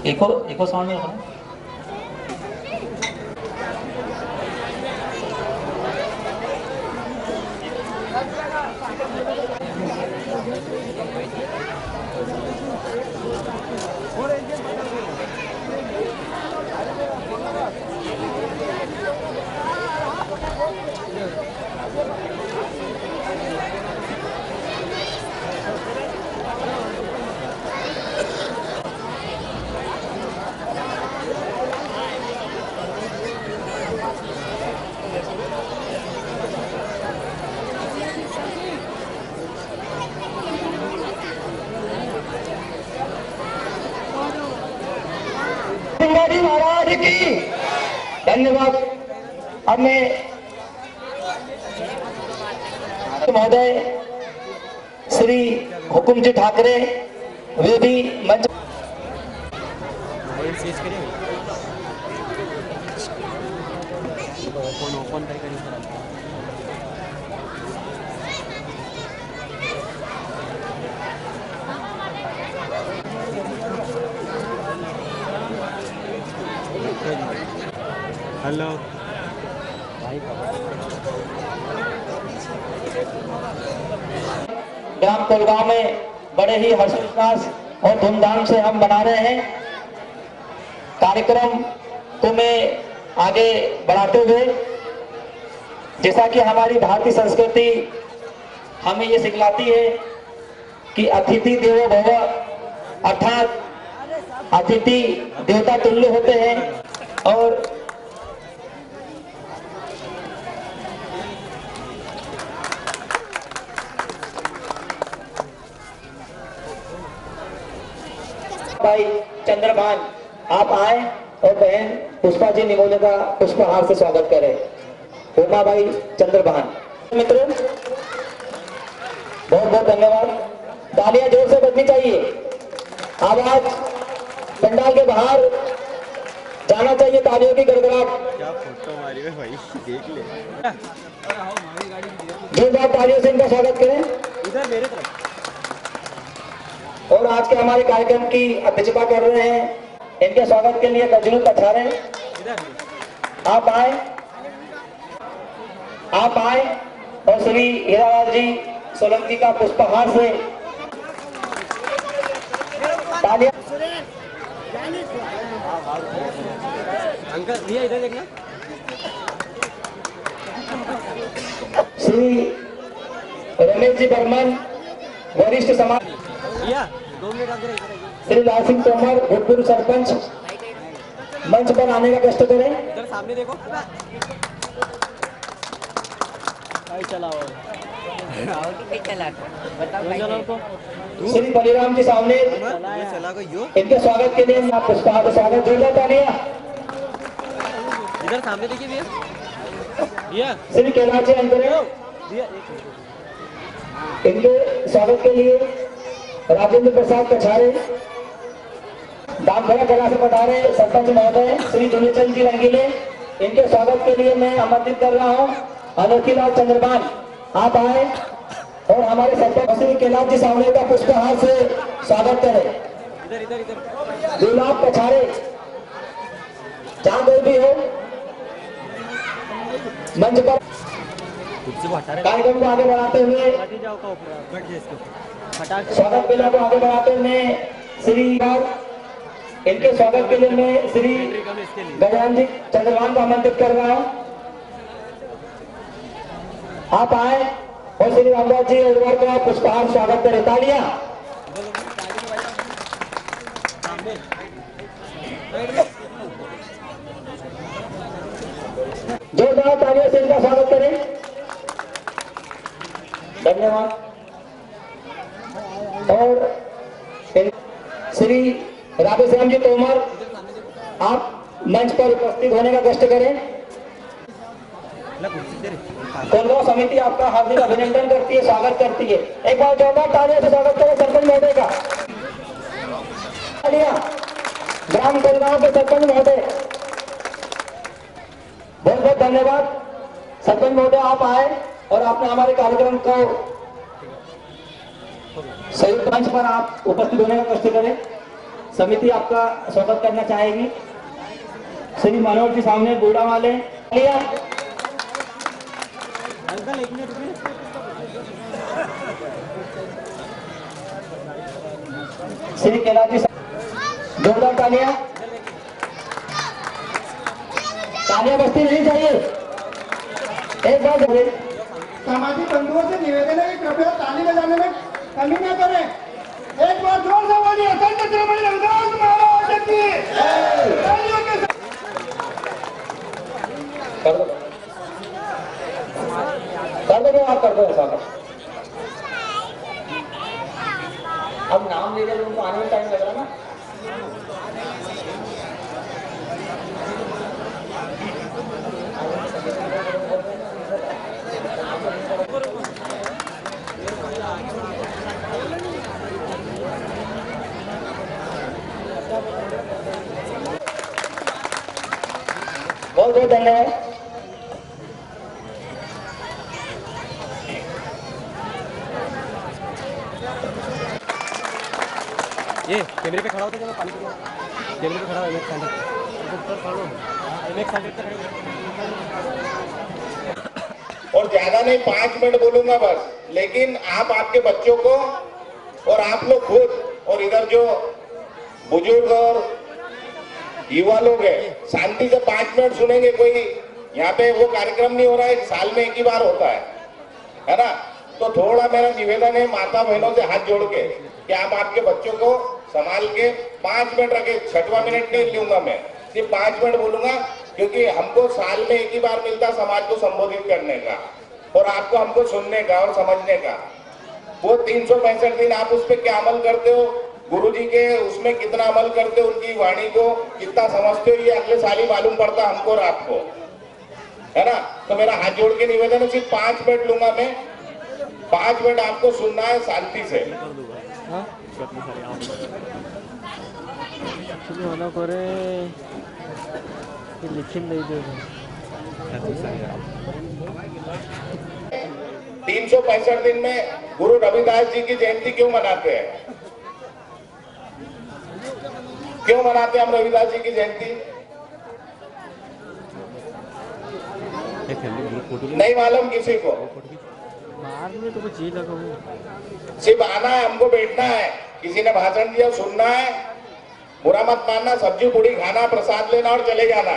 Echo sound में रखो। महाराज की धन्यवाद। अब मैं महोदय श्री हुकुमजी ठाकरे वे भी मंच हेलो ग्राम कोलगांव में बड़े ही हर्षोल्लास और धूमधाम से हम मना रहे हैं। कार्यक्रम को मैं आगे बढ़ाते हुए, जैसा कि हमारी भारतीय संस्कृति हमें ये सिखलाती है कि अतिथि देवो भव, अर्थात अतिथि देवता तुल्य होते हैं। और भाई चंद्रभान आप आए और बहन पुष्पा जी निमोने का पुष्पहार से स्वागत करें। उमा भाई चंद्रभान मित्रों बहुत बहुत धन्यवाद। तालियां जोर से बजनी चाहिए, आवाज पंडाल के बाहर जाना चाहिए, तालियों की गड़गड़ाहट। क्या फोटो मारी है भाई, देख ले। जोरदार तालियों से इनका स्वागत करें। इधर मेरे तरफ। और आज के हमारे कार्यक्रम की अध्यक्षता कर रहे हैं, इनके स्वागत के लिए गजरू पछारे आप आए और श्री हीरालाल जी सोलंकी का पुष्पहार से तालियां। अंकल भैया इधर देखना। श्री रमेश जी बर्मन वरिष्ठ समाज, श्री लाल सिंह तोमर भूतपूर्व सरपंच मंच पर आने का कष्ट करें। इधर सामने देखो। चलाओ श्री बलिराम जी सामने इनके स्वागत के लिए पुष्पहार स्वागत। जोरदार तालियां। इधर सामने देखिए भैया। श्री कैलाश जी अंतरे इनके स्वागत के लिए राजेंद्र प्रसाद कछारे दामखड़ा कला से पधारे सरपंच महोदय श्री दुनिचंद जी रंगीले, इनके स्वागत के लिए मैं आमंत्रित कर रहा हूं अनोखी लाल चंद्रभान आप आए और हमारे सरपंच श्री कैलाश जी सामने का पुष्पहार से स्वागत करें। इधर इधर इधर गुलाब कछारे जहां कोई भी हो मंच पर कार्यक्रम को आगे बढ़ाते हुए स्वागत मेला को आगे बढ़ाते हुए श्री इनके स्वागत के लिए मैं श्री गजानन जी चंद्रभान को आमंत्रित कर रहा हूं आप आए और श्री रामदास जी अग्रवाल का पुष्पहार स्वागत करें। तालियां। जोरदार तालियों से इनका स्वागत करें। धन्यवाद। और श्री राधेश्याम जी तोमर आप मंच पर उपस्थित होने का कष्ट करें। कोलगांव समिति आपका हार्दिक अभिनंदन करती है, स्वागत करती है। एक बार जोरदार तालियों से स्वागत करें सरपंच महोदय का। ग्राम कोलगांव के सरपंच महोदय बहुत बहुत धन्यवाद। सरपंच महोदय आप आए और आपने हमारे कार्यक्रम को संयुक्त मंच पर आप उपस्थित होने का कष्ट करें। समिति आपका स्वागत करना चाहेगी। श्री मनोज जी सामने बूढ़ा वाले लिया। अंकल एक मिनट रुकिए। श्री कैलाश जी जोरदार तालियां। तालियां बजती नहीं चाहिए। एक बार सामाजिक बंधुओं से निवेदन है कि कृपया ताली बजाने में कमी न करें। एक बार जोर से बोलिए संत शिरोमणि रविदास महाराज की तालियों के साथ। कर दो आप कर दो ऐसा। अब नाम ले रहे उनको आने में टाइम लग रहा ना। बहुत बहुत धन्यवाद। ये कैमरे पे खड़ा होता है, पानी पीने कैमरे पे खड़ा हो MX सेंटर ऊपर खड़ा हो MX सेंटर पे खड़े। और ज्यादा नहीं 5 मिनट बोलूंगा बस, लेकिन आप आपके बच्चों को और आप लोग खुद और इधर जो बुजुर्ग और युवा लोग हैं शांति से 5 मिनट सुनेंगे। कोई यहाँ पे वो कार्यक्रम नहीं हो रहा है, साल में एक ही बार होता है ना। तो थोड़ा मेरा निवेदन है माता बहनों से हाथ जोड़ के कि आप आपके बच्चों को संभाल के 5 मिनट रखे। 6वां मिनट नहीं लूंगा मैं, सिर्फ 5 मिनट बोलूंगा, क्योंकि हमको साल में एक ही बार मिलता समाज को संबोधित करने का और आपको हमको सुनने का और समझने का। वो 365 दिन आप उस पर क्या अमल करते हो, गुरु जी के उसमें कितना अमल करते हो, उनकी वाणी को कितना समझते हो, ये अगले साल ही मालूम पड़ता हमको और आपको, है ना। तो मेरा हाथ जोड़ के निवेदन है, सिर्फ 5 मिनट लूंगा मैं। 5 मिनट आपको सुनना है शांति से। मना करे लिखिन नहीं देगा। 365 दिन में गुरु रविदास जी की जयंती क्यों मनाते हैं? क्यों मनाते हैं हम रविदास जी की जयंती? नहीं मालूम किसी को? मारने तो कुछ ही लगा। सिर्फ आना है, हमको बैठना है, किसी ने भाषण दिया सुनना है, बुरा मत मानना, सब्जी पूड़ी खाना, प्रसाद लेना और चले जाना।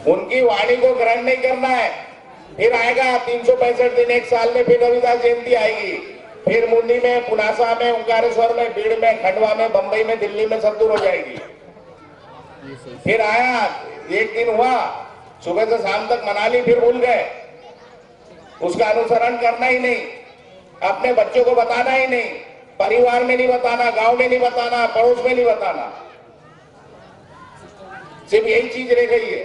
उनकी वाणी को ग्रहण नहीं करना है। फिर आएगा 365 दिन, एक साल में फिर रविदास जयंती आएगी, फिर मुंडी में, पुनासा में, ओंकारेश्वर में, बीड़ में, खंडवा में, बंबई में, दिल्ली में सब दूर हो जाएगी। फिर आया, एक दिन हुआ, सुबह से शाम तक मना ली, फिर भूल गए। उसका अनुसरण करना ही नहीं, अपने बच्चों को बताना ही नहीं, परिवार में नहीं बताना, गांव में नहीं बताना, पड़ोस में नहीं बताना, सिर्फ यही चीज रह गई है।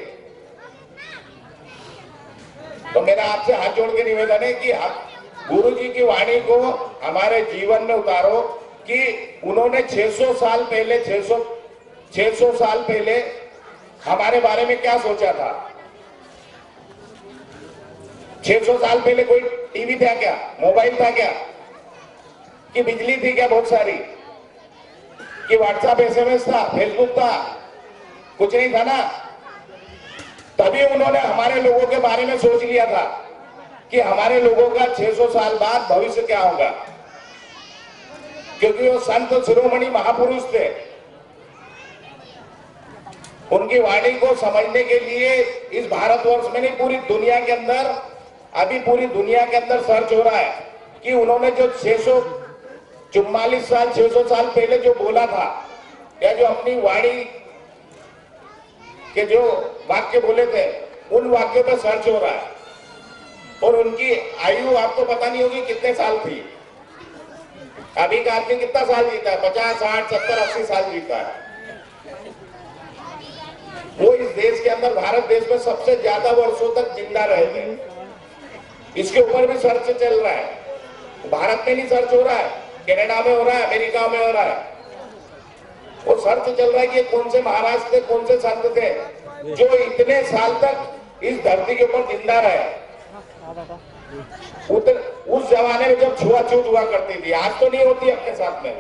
तो मेरा आपसे हाथ जोड़ के निवेदन है कि आप गुरु जी की वाणी को हमारे जीवन में उतारो कि उन्होंने 600 साल पहले हमारे बारे में क्या सोचा था। 600 साल पहले कोई टीवी था क्या, मोबाइल था क्या, कि बिजली थी क्या बहुत सारी, कि व्हाट्सएप SMS था, फेसबुक था, कुछ नहीं था ना। तभी उन्होंने हमारे लोगों के बारे में सोच लिया था कि हमारे लोगों का 600 साल बाद भविष्य क्या होगा, क्योंकि वो संत शिरोमणि महापुरुष थे। उनकी वाणी को समझने के लिए इस भारतवर्ष में नहीं, पूरी दुनिया के अंदर, अभी पूरी दुनिया के अंदर सर्च हो रहा है कि उन्होंने जो 644 साल 600 साल पहले जो बोला था, या जो अपनी वाणी के जो वाक्य बोले थे, उन वाक्यों पर सर्च हो रहा है। और उनकी आयु आपको पता नहीं होगी कितने साल थी। अभी का आदमी कितना साल जीता है? 50, 60, 70, 80 साल जीता है। वो इस देश के अंदर, भारत देश में सबसे ज्यादा वर्षों तक जिंदा रहे थे। इसके ऊपर भी सर्च चल रहा है। भारत में नहीं सर्च हो रहा है, कनाडा में हो रहा है, अमेरिका में हो रहा है। वो सर्च चल रहा है कि कौन से महाराज थे, कौन से संत थे जो इतने साल तक इस धरती के ऊपर जिंदा रहे। उस जमाने में जब छुआछूत हुआ करती थी, आज तो नहीं होती अपने साथ में,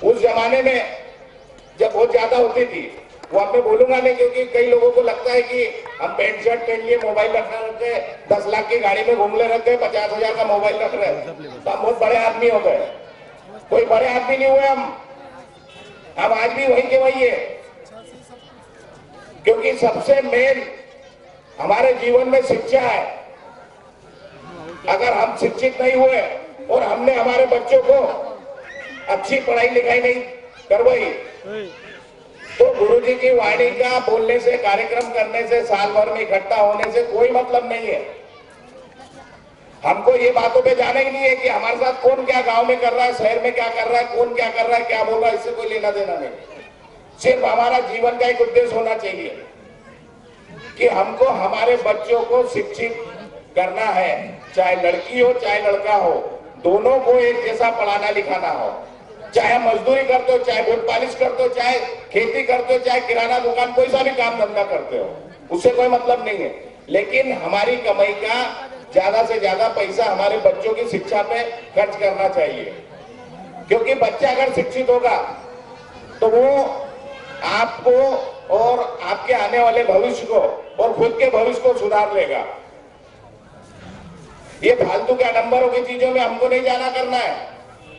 उस जमाने में जब बहुत ज्यादा होती थी, वो अब मैं बोलूंगा नहीं, क्योंकि कई लोगों को लगता है कि हम पैंट शर्ट पहन लिए, मोबाइल रखना रख गए, 10 लाख की गाड़ी में घूमने रख गए, 50,000 का मोबाइल रख रहे, तो हम बहुत बड़े आदमी हो गए। कोई बड़े आदमी नहीं हुए हम आज भी वही के वही है। क्योंकि सबसे मेन हमारे जीवन में शिक्षा है। अगर हम शिक्षित नहीं हुए और हमने हमारे बच्चों को अच्छी पढ़ाई लिखाई नहीं करवाई, तो गुरुजी की वाणी का बोलने से, कार्यक्रम करने से, साल भर में इकट्ठा होने से कोई मतलब नहीं है। हमको ये बातों पे जाना ही नहीं है कि हमारे साथ कौन क्या गांव में कर रहा है, शहर में क्या कर रहा है, कौन क्या कर रहा है, क्या बोल रहा है, इससे कोई लेना देना नहीं। सिर्फ हमारा जीवन का एक उद्देश्य होना चाहिए कि हमको हमारे बच्चों को शिक्षित करना है, चाहे लड़की हो चाहे लड़का हो, दोनों को एक जैसा पढ़ाना लिखाना हो। चाहे मजदूरी करते हो, चाहे बोट पालिश करते हो, चाहे खेती करते हो, चाहे किराना दुकान, कोई सा भी काम धंधा करते हो, उससे कोई मतलब नहीं है। लेकिन हमारी कमाई का ज्यादा से ज्यादा पैसा हमारे बच्चों की शिक्षा पे खर्च करना चाहिए। क्योंकि बच्चा अगर शिक्षित होगा तो वो आपको और आपके आने वाले भविष्य को और खुद के भविष्य को सुधार लेगा। ये फालतू के नंबरों की चीजों में हमको नहीं जाना करना है,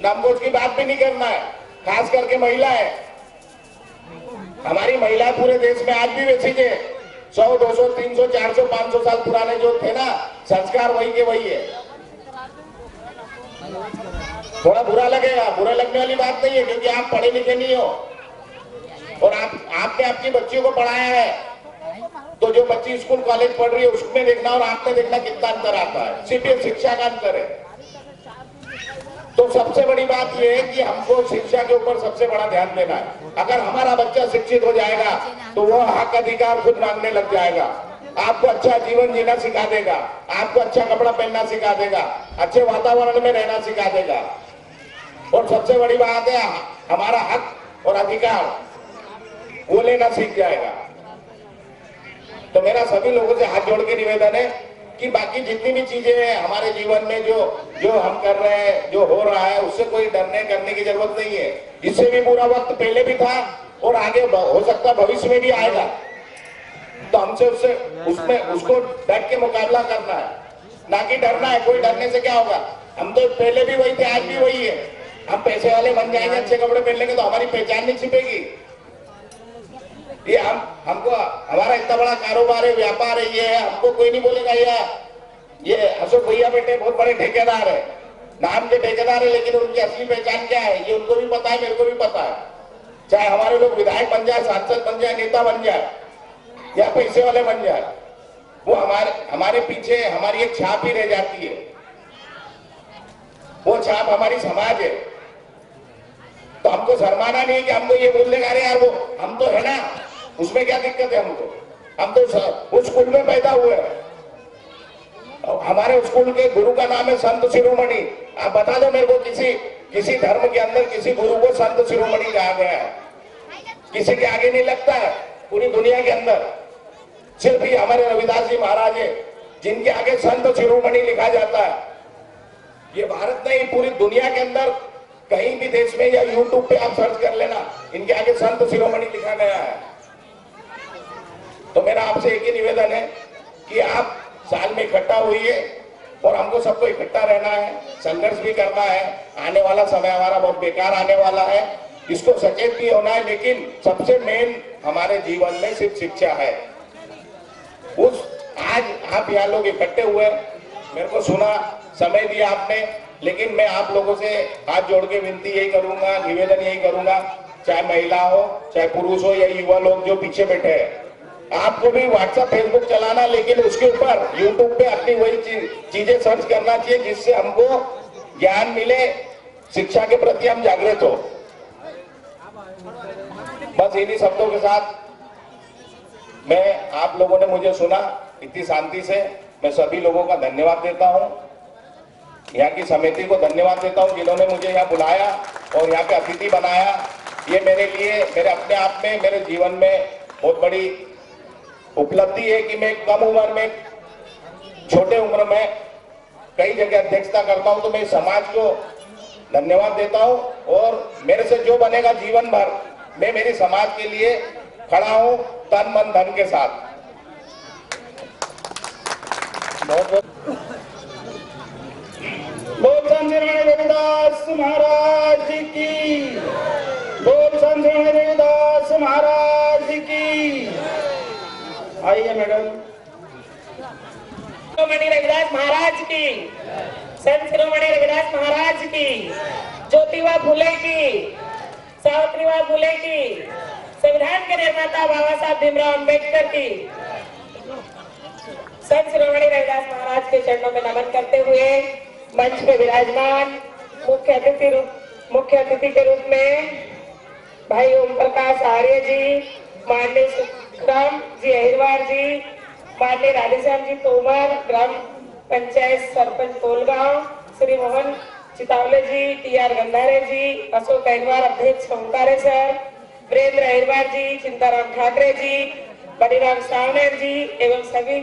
न हमको उसकी बात भी नहीं करना है। खास करके महिलाएं, हमारी महिलाएं पूरे देश में आज भी वैसी है। 100, 200, 300, 400, 500 साल पुराने जो थे ना, संस्कार वही के वही है। थोड़ा बुरा लगेगा, बुरा लगने वाली बात नहीं है, क्योंकि आप पढ़े लिखे नहीं हो और आपने आपकी बच्चियों को पढ़ाया है। तो जो बच्ची स्कूल कॉलेज पढ़ रही है उसमें देखना और आपने देखना कितना अंतर आता है। सिर्फ ये शिक्षा का अंतर है। तो सबसे बड़ी बात यह है कि हमको शिक्षा के ऊपर सबसे बड़ा ध्यान देना है। अगर हमारा बच्चा शिक्षित हो जाएगा तो वह हक अधिकार खुद मांगने लग जाएगा, आपको अच्छा जीवन जीना सिखा देगा, आपको अच्छा कपड़ा पहनना सिखा देगा, अच्छे वातावरण में रहना सिखा देगा। और सबसे बड़ी बात है, हमारा हक और अधिकार वो लेना सीख जाएगा। तो मेरा सभी लोगों से हाथ जोड़ के निवेदन है कि बाकी जितनी भी चीजें हैं हमारे जीवन में, जो हम कर रहे हैं, जो हो रहा है, उससे कोई डरने करने की जरूरत नहीं है। इससे भी बुरा वक्त पहले भी था और आगे हो सकता भविष्य में भी आएगा। तो हमसे उसको डट के मुकाबला करना है, ना कि डरना है। कोई डरने से क्या होगा? हम तो पहले भी वही थे, आज भी वही है। हम पैसे वाले बन जाएंगे, अच्छे कपड़े पहन लेंगे तो हमारी पहचान नहीं छिपेगी। ये हमको हमारा इतना बड़ा कारोबार है, व्यापार है, ये है, हमको कोई नहीं बोलेगा ये अशोक भैया बेटे बहुत बड़े ठेकेदार है, नाम के ठेकेदार है, लेकिन उनकी असली पहचान क्या है ये उनको भी पता है, मेरे को भी पता है। चाहे हमारे लोग विधायक बन जाए, सांसद बन जाए, नेता बन जाए या पैसे वाले बन जाए, वो हमारे पीछे हमारी एक छाप ही रह जाती है। वो छाप हमारी समाज है। तो हमको शर्माना नहीं है कि हमको ये बोलने का, अरे यार वो हम तो है ना, उसमें क्या दिक्कत है हमको? हम तो उस स्कूल में पैदा हुए हैं। हमारे स्कूल के गुरु का नाम है संत शिरोमणि। आप बता दो मेरे को किसी धर्म के अंदर किसी गुरु को संत शिरोमणि कहा गया है? किसी के आगे नहीं लगता है पूरी दुनिया के अंदर। सिर्फ ही हमारे रविदास जी महाराज है जिनके आगे संत शिरोमणि लिखा जाता है। ये भारत नहीं, पूरी दुनिया के अंदर कहीं भी देश में या यूट्यूब पे आप सर्च कर लेना, इनके आगे संत शिरोमणि लिखा गया है। तो मेरा आपसे एक ही निवेदन है कि आप साल में इकट्ठा होइए और हमको सबको इकट्ठा रहना है, संघर्ष भी करना है। आने वाला समय हमारा बहुत बेकार आने वाला है, इसको सचेत भी होना है। लेकिन सबसे मेन हमारे जीवन में सिर्फ शिक्षा है। आज आप यहाँ लोग इकट्ठे हुए, मेरे को सुना, समय दिया आपने, लेकिन मैं आप लोगों से हाथ जोड़ के विनती यही करूंगा, निवेदन यही करूंगा, चाहे महिला हो, चाहे पुरुष हो या युवा लोग जो पीछे बैठे हैं, आपको भी व्हाट्सएप फेसबुक चलाना, लेकिन उसके ऊपर यूट्यूब पे अपनी वही चीजें सर्च करना चाहिए जिससे हमको ज्ञान मिले, शिक्षा के प्रति हम जागृत हो। बस इन्हीं शब्दों के साथ मैं, आप लोगों ने मुझे सुना इतनी शांति से, मैं सभी लोगों का धन्यवाद देता हूं। यहाँ की समिति को धन्यवाद देता हूं जिन्होंने मुझे यहाँ बुलाया और यहाँ पे अतिथि बनाया। ये मेरे लिए, मेरे अपने आप में, मेरे जीवन में बहुत बड़ी उपलब्धि है कि मैं कम उम्र में, छोटे उम्र में कई जगह अध्यक्षता करता हूं। तो मैं समाज को धन्यवाद देता हूं। और मेरे से जो बनेगा जीवन भर मैं मेरी समाज के लिए खड़ा हूं, तन मन धन के साथ। बहुत बहुत बोल संत रविदास महाराज की, बोल संत रविदास महाराज की। आइए मैडम। शिरोमणि रविदास महाराज की, संत शिरोमणि रविदास महाराज की, ज्योतिबा फुले की, सावित्रीबाई फुले की, संविधान के निर्माता बाबा साहब भीमराव अंबेडकर की, संत शिरोमणि रविदास महाराज के चरणों में नमन करते हुए मंच पे विराजमान मुख्य अतिथि के रूप में भाई ओम प्रकाश आर्य जी, माननीय सुखराम जी अहिरवार जी, माननीय राधेश्याम जी तोमर, ग्राम पंचायत सरपंच कोलगांव, श्री मोहन चितावले जी, टी.आर. गंधारे जी, अशोक अहिरवार अध्यक्ष ओंकारे सर, वीरेंद्र अहिरवार जी, चिंताराम ठाकरे जी, बनीराम सावनेर जी एवं सभी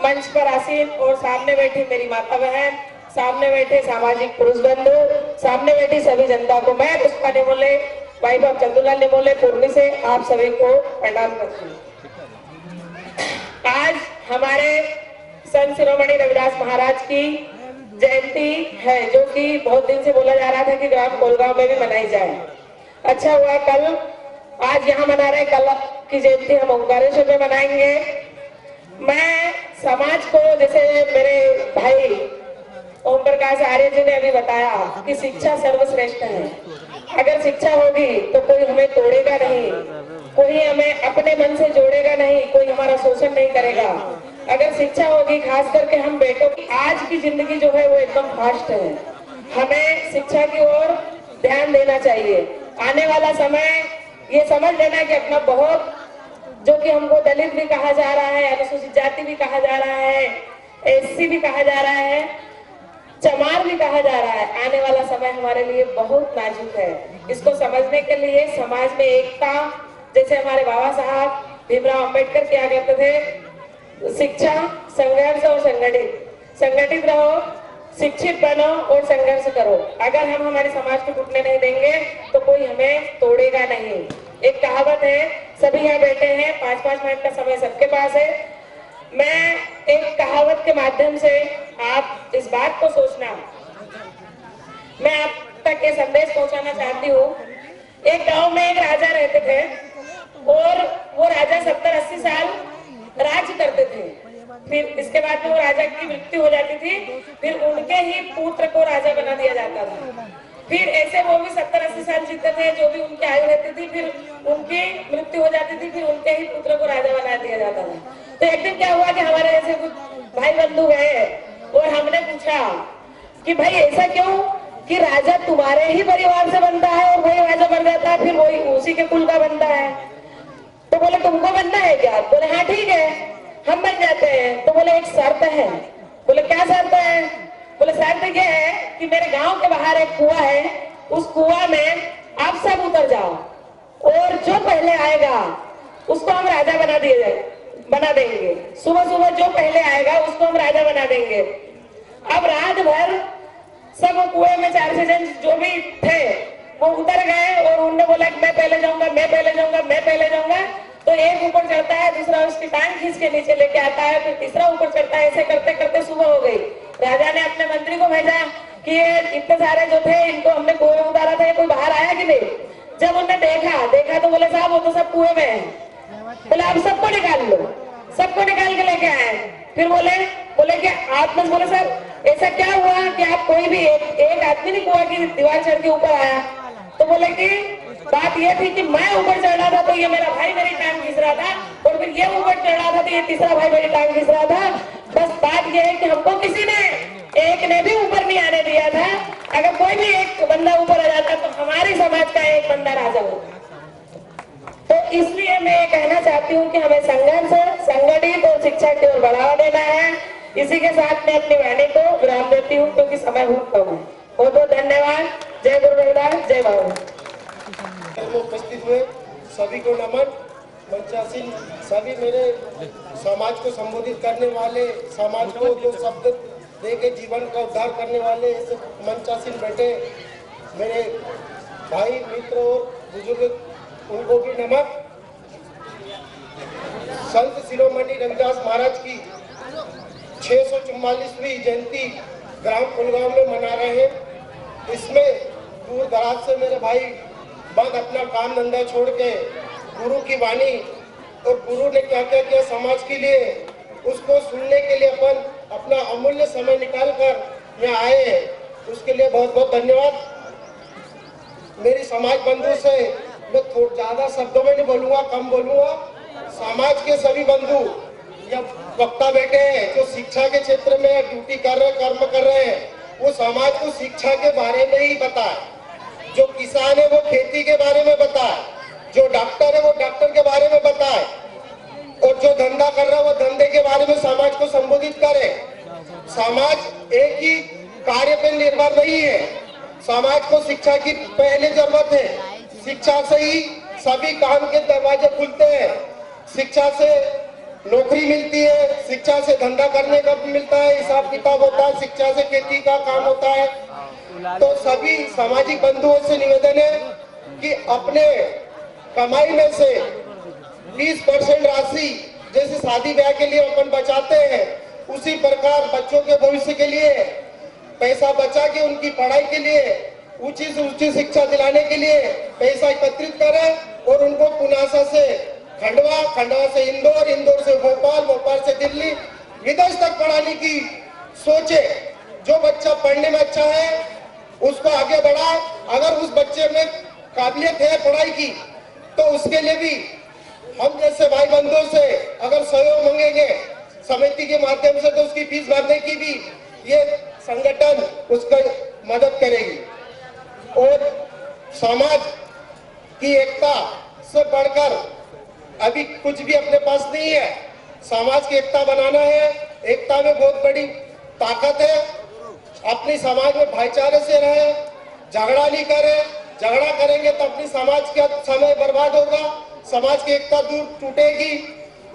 मंच पर आसीन और सामने बैठी मेरी माता बहन, सामने बैठे सामाजिक पुरुष बंधु, सामने बैठी सभी जनता को मैं पुष्पा निमोले, भाई बाब चंदूलाल निमोले पूर्णी से आप सभी को प्रणाम करती हूँ। आज हमारे संत शिरोमणि रविदास महाराज की जयंती है, जो कि बहुत दिन से बोला जा रहा था कि ग्राम कोलगांव में भी मनाई जाए। अच्छा हुआ कल, आज यहाँ मना रहे, कल की जयंती हम ओंकारेश्वर में मनाएंगे। मैं समाज को, जैसे मेरे भाई ओम प्रकाश आर्य जी ने अभी बताया कि शिक्षा सर्वश्रेष्ठ है। अगर शिक्षा होगी तो कोई हमें तोड़ेगा नहीं, कोई हमें अपने मन से जोड़ेगा नहीं, कोई हमारा शोषण नहीं करेगा। अगर शिक्षा होगी, खास करके हम बेटों की आज की जिंदगी जो है वो एकदम फास्ट है, हमें शिक्षा की ओर ध्यान देना चाहिए। आने वाला समय ये समझ लेना कि अपना बहुत, जो कि हमको दलित भी कहा जा रहा है, अनुसूचित जाति भी कहा जा रहा है, एससी भी कहा जा रहा है, चमार भी कहा जा रहा है, आने वाला समय हमारे लिए बहुत नाजुक है। इसको समझने के लिए समाज में एकता, जैसे हमारे बाबा साहब भीमराव अंबेडकर किया करते थे, शिक्षा, संघर्ष और संगठित रहो, शिक्षित बनो और संघर्ष करो। अगर हम हमारे समाज को टूटने नहीं देंगे तो कोई हमें तोड़ेगा नहीं। एक कहावत है, सभी यहाँ बैठे हैं, 5-5 मिनट का समय सबके पास है। मैं एक कहावत के माध्यम से आप इस बात को सोचना, मैं आप तक ये संदेश पहुंचाना चाहती हूँ। एक गांव में एक राजा रहते थे और वो राजा 70-80 साल राज्य करते थे। फिर इसके बाद में वो राजा की मृत्यु हो जाती थी, फिर उनके ही पुत्र को राजा बना दिया जाता था। फिर ऐसे वो भी 70-80 साल जीते थे, जो भी उनकी आयु रहती थी, फिर उनकी मृत्यु हो जाती थी, फिर उनके ही पुत्र को राजा बना दिया जाता था। तो एक दिन क्या हुआ कि हमारे ऐसे कुछ भाई बंधु गए और हमने पूछा कि भाई ऐसा क्यों कि राजा तुम्हारे ही परिवार से बनता है और वही राजा बन जाता है, फिर वही उसी के कुल का बनता है। तो बोले तुमको बनना है क्या? बोले हाँ ठीक है, हम बन जाते हैं। तो बोले एक शर्त है। बोले क्या शर्त है? बोले शर्त ये है कि मेरे गांव के बाहर एक कुआं है, उस कुआं में आप सब उतर जाओ और जो पहले आएगा उसको हम राजा बना देंगे। सुबह सुबह जो पहले आएगा उसको हम राजा बना देंगे। अब रात भर सब कुएं में 4 जन जो भी थे वो उतर गए और उन्होंने बोला कि मैं पहले जाऊंगा, मैं पहले जाऊंगा, मैं पहले जाऊंगा। तो एक ऊपर चढ़ता है, दूसरा उसकी टांग खींच के नीचे लेके आता है, फिर तीसरा ऊपर चढ़ता है। ऐसे करते करते सुबह हो गई। राजा ने अपने मंत्री को भेजा कि ये इतने सारे जो थे इनको हमने कुएं में उतारा था, कोई बाहर आया कि नहीं? जब उन्होंने देखा तो बोले साहब वो तो सब कुएं में है। बोले आप सबको निकाल लो, सबको निकाल के लेके आए। फिर बोले कि आप बस, बोले सर ऐसा क्या हुआ कि आप कोई भी एक आदमी नहीं कुआं की दीवार चढ़ के ऊपर आया? तो बोले कि बात ये थी कि मैं ऊपर चढ़ रहा था तो ये मेरा भाई मेरी टांग खींच रहा था, और फिर ये ऊपर चढ़ रहा था तो ये तीसरा भाई मेरी टांग खींच रहा था। बस बात ये है कि हमको किसी ने एक ने भी ऊपर नहीं आने दिया था। अगर कोई भी एक बंदा ऊपर आ जाता तो हमारे समाज का एक बंदा राजा होता। तो इसलिए मैं ये कहना चाहती हूँ कि हमें संघर्ष, संगठित और शिक्षा की ओर बढ़ावा देना है। इसी के साथ मैं अपनी वाणी को विराम देती हूँ क्योंकि समय बहुत कम है। बहुत बहुत धन्यवाद। जय गुरु रविदास, जय बाबा। उपस्थित हुए सभी को नमन। मंचासीन सभी मेरे समाज को संबोधित करने वाले, समाज को जो शब्द दे के जीवन का उद्धार करने वाले इस मंचासीन बैठे मेरे भाई मित्र और बुजुर्ग उनको भी नमक। संत शिरोमणि रविदास महाराज की 644वीं जयंती ग्राम कोलगांव में मना रहे हैं। इसमें दूर दराज से मेरे भाई बंद अपना काम धंधा छोड़ के गुरु की वाणी और गुरु ने क्या क्या किया समाज के लिए, उसको सुनने के लिए अपन अपना अमूल्य समय निकाल कर यहाँ आए हैं। उसके लिए बहुत बहुत धन्यवाद। मेरी समाज बंधु से मैं थोड़ा ज्यादा शब्दों में नहीं बोलूंगा, कम बोलूंगा। समाज के सभी बंधु या वक्ता बैठे हैं जो शिक्षा के क्षेत्र में ड्यूटी कर रहे, कर्म कर रहे हैं, वो समाज को शिक्षा के बारे में ही बताए। जो किसान है वो खेती के बारे में बताए, जो डॉक्टर है वो डॉक्टर के बारे में बताए, और जो धंधा कर रहा है वो धंधे के बारे में समाज को संबोधित करे। समाज एक ही कार्य पर निर्भर नहीं है, समाज को शिक्षा की पहले जरूरत है। शिक्षा से ही सभी काम के दरवाजे खुलते हैं, शिक्षा से नौकरी मिलती है, शिक्षा से धंधा करने का मिलता है, हिसाब किताब होता है, शिक्षा से खेती का काम होता है। तो सभी सामाजिक बंधुओं से निवेदन है कि अपने कमाई में से 20% राशि जैसे शादी ब्याह के लिए अपन बचाते हैं, उसी प्रकार बच्चों के भविष्य के लिए पैसा बचा के उनकी पढ़ाई के लिए, ऊंची से ऊंची शिक्षा दिलाने के लिए पैसा एकत्रित करें और उनको पुनासा से खंडवा, खंडवा से इंदौर, इंदौर से भोपाल, भोपाल से दिल्ली, विदेश तक पढ़ाने की सोचे। जो बच्चा पढ़ने में अच्छा है उसको आगे बढ़ाए। अगर उस बच्चे में काबिलियत है पढ़ाई की तो उसके लिए भी हम जैसे भाई बंधुओं से अगर सहयोग मांगेंगे समिति के माध्यम से, तो उसकी फीस भरने की भी ये संगठन उसको मदद करेगी। और समाज की एकता से बढ़कर अभी कुछ भी अपने पास नहीं है। समाज की एकता बनाना है, एकता में बहुत बड़ी ताकत है। अपनी समाज में भाईचारे से रहे, झगड़ा नहीं करे। झगड़ा करेंगे तो अपनी समाज का समय बर्बाद होगा, समाज की एकता दूर टूटेगी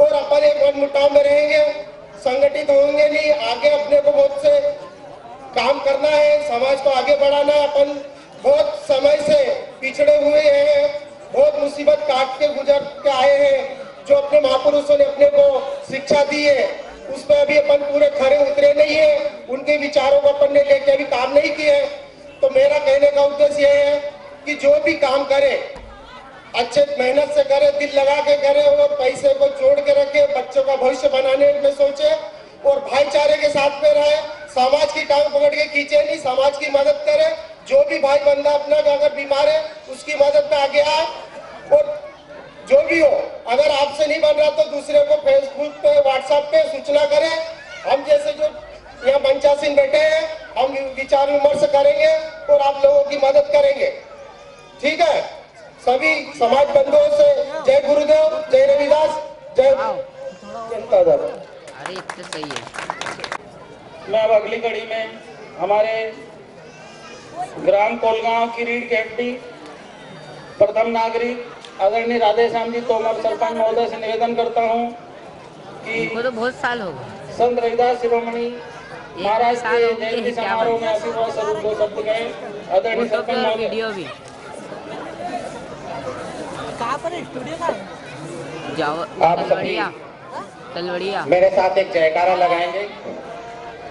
और अपन एक मनमुटाव में रहेंगे, संगठित होंगे नहीं। आगे अपने को बहुत से काम करना है, समाज को आगे बढ़ाना है। अपन बहुत समय से पिछड़े हुए हैं, बहुत मुसीबत काट के गुजर के आए हैं। जो अपने महापुरुषों ने अपने को शिक्षा दी है उसमें अभी अपन पूरे खरे उतरे नहीं है, उनके विचारों को अपन ने लेके अभी काम नहीं किए। तो मेरा कहने का उद्देश्य यह है कि जो भी काम करे अच्छे मेहनत से करे, दिल लगा के करे और पैसे को जोड़ के रखे, बच्चों का भविष्य बनाने में सोचे और भाईचारे के साथ में रहे। समाज की टांग पकड़ के खींचे नहीं, समाज की मदद करे। जो भी भाई बंदा अपना अगर बीमार है उसकी मदद में आगे आए। और जो भी हो, अगर आपसे नहीं बन रहा तो दूसरे को फेसबुक पे, व्हाट्सएप पे सूचना करें। हम जैसे जो यहाँ मंचासीन बैठे हैं हम विचार विमर्श करेंगे और आप लोगों की मदद करेंगे, ठीक है। सभी समाज बंधुओं से जय गुरुदेव, जय रविदास, जय जनता दल। अरे तो सही है। मैं अब अगली कड़ी में हमारे ग्राम कोलगांव की रीढ़ की हड्डी प्रथम नागरिक आदरणीय राधे श्याम जी तोमर सरपंच महोदय से निवेदन करता हूं कि इनको तो बहुत साल हो गए। संत रविदास शिरोमणि महाराज साल के हो गए जयंती क्या समारोह में बात? आशीर्वाद स्वरूप 2 शब्द गए। आदरणीय फोटो सरपंच भी और महोदय, वीडियो भी। कहाँ पर है स्टूडियो का? जाओ आप सभी तलवड़िया, तलवड़िया। मेरे साथ एक जयकारा लगाएंगे।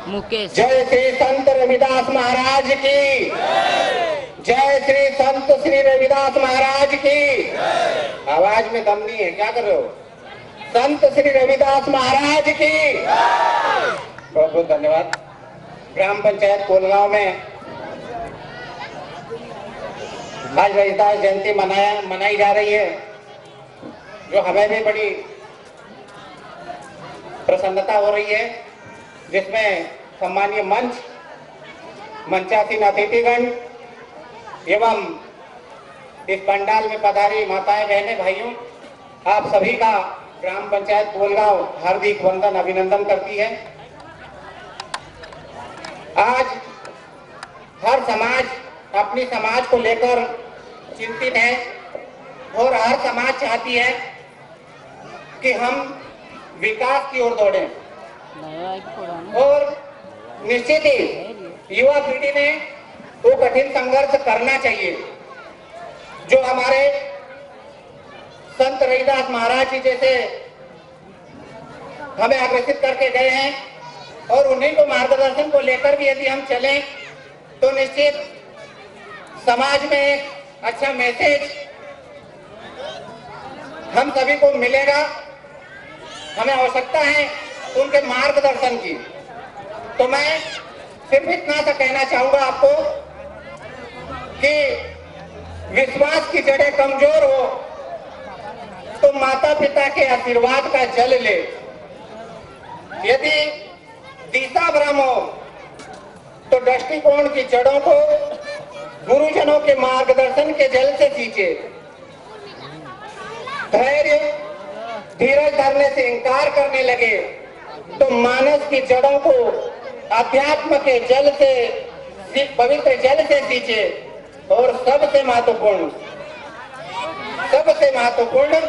मुकेश। जय श्री संत रविदास महाराज की, जय श्री संत श्री रविदास महाराज की। आवाज में दम नहीं है, क्या कर रहे हो? संत श्री रविदास महाराज की बहुत बहुत धन्यवाद। ग्राम पंचायत कोलगांव में आज रविदास जयंती मनाई जा रही है, जो हमें भी बड़ी प्रसन्नता हो रही है, जिसमें सम्मानीय मंचासीन अतिथिगण एवं इस पंडाल में पधारी माताएं, बहने, भाइयों, आप सभी का ग्राम पंचायत कोलगांव हार्दिक वंदन अभिनंदन करती है। आज हर समाज अपनी समाज को लेकर चिंतित है और हर समाज चाहती है कि हम विकास की ओर दौड़ें और निश्चित ही युवा पीढ़ी ने वो कठिन संघर्ष करना चाहिए। जो हमारे संत रविदास महाराज जी जैसे हमें आकर्षित करके गए हैं, और उन्हीं को मार्गदर्शन को लेकर भी यदि हम चलें तो निश्चित समाज में एक अच्छा मैसेज हम सभी को मिलेगा। हमें आवश्यकता है उनके मार्गदर्शन की। तो मैं सिर्फ इतना सा कहना चाहूंगा आपको कि विश्वास की जड़ें कमजोर हो तो माता पिता के आशीर्वाद का जल ले। यदि दिशा भ्रम हो तो दृष्टिकोण की जड़ों को गुरुजनों के मार्गदर्शन के जल से सींचे। धैर्य धीरज धरने से इंकार करने लगे तो मानस की जड़ों को अध्यात्म के जल से, पवित्र जल से सींचे। और सबसे महत्वपूर्ण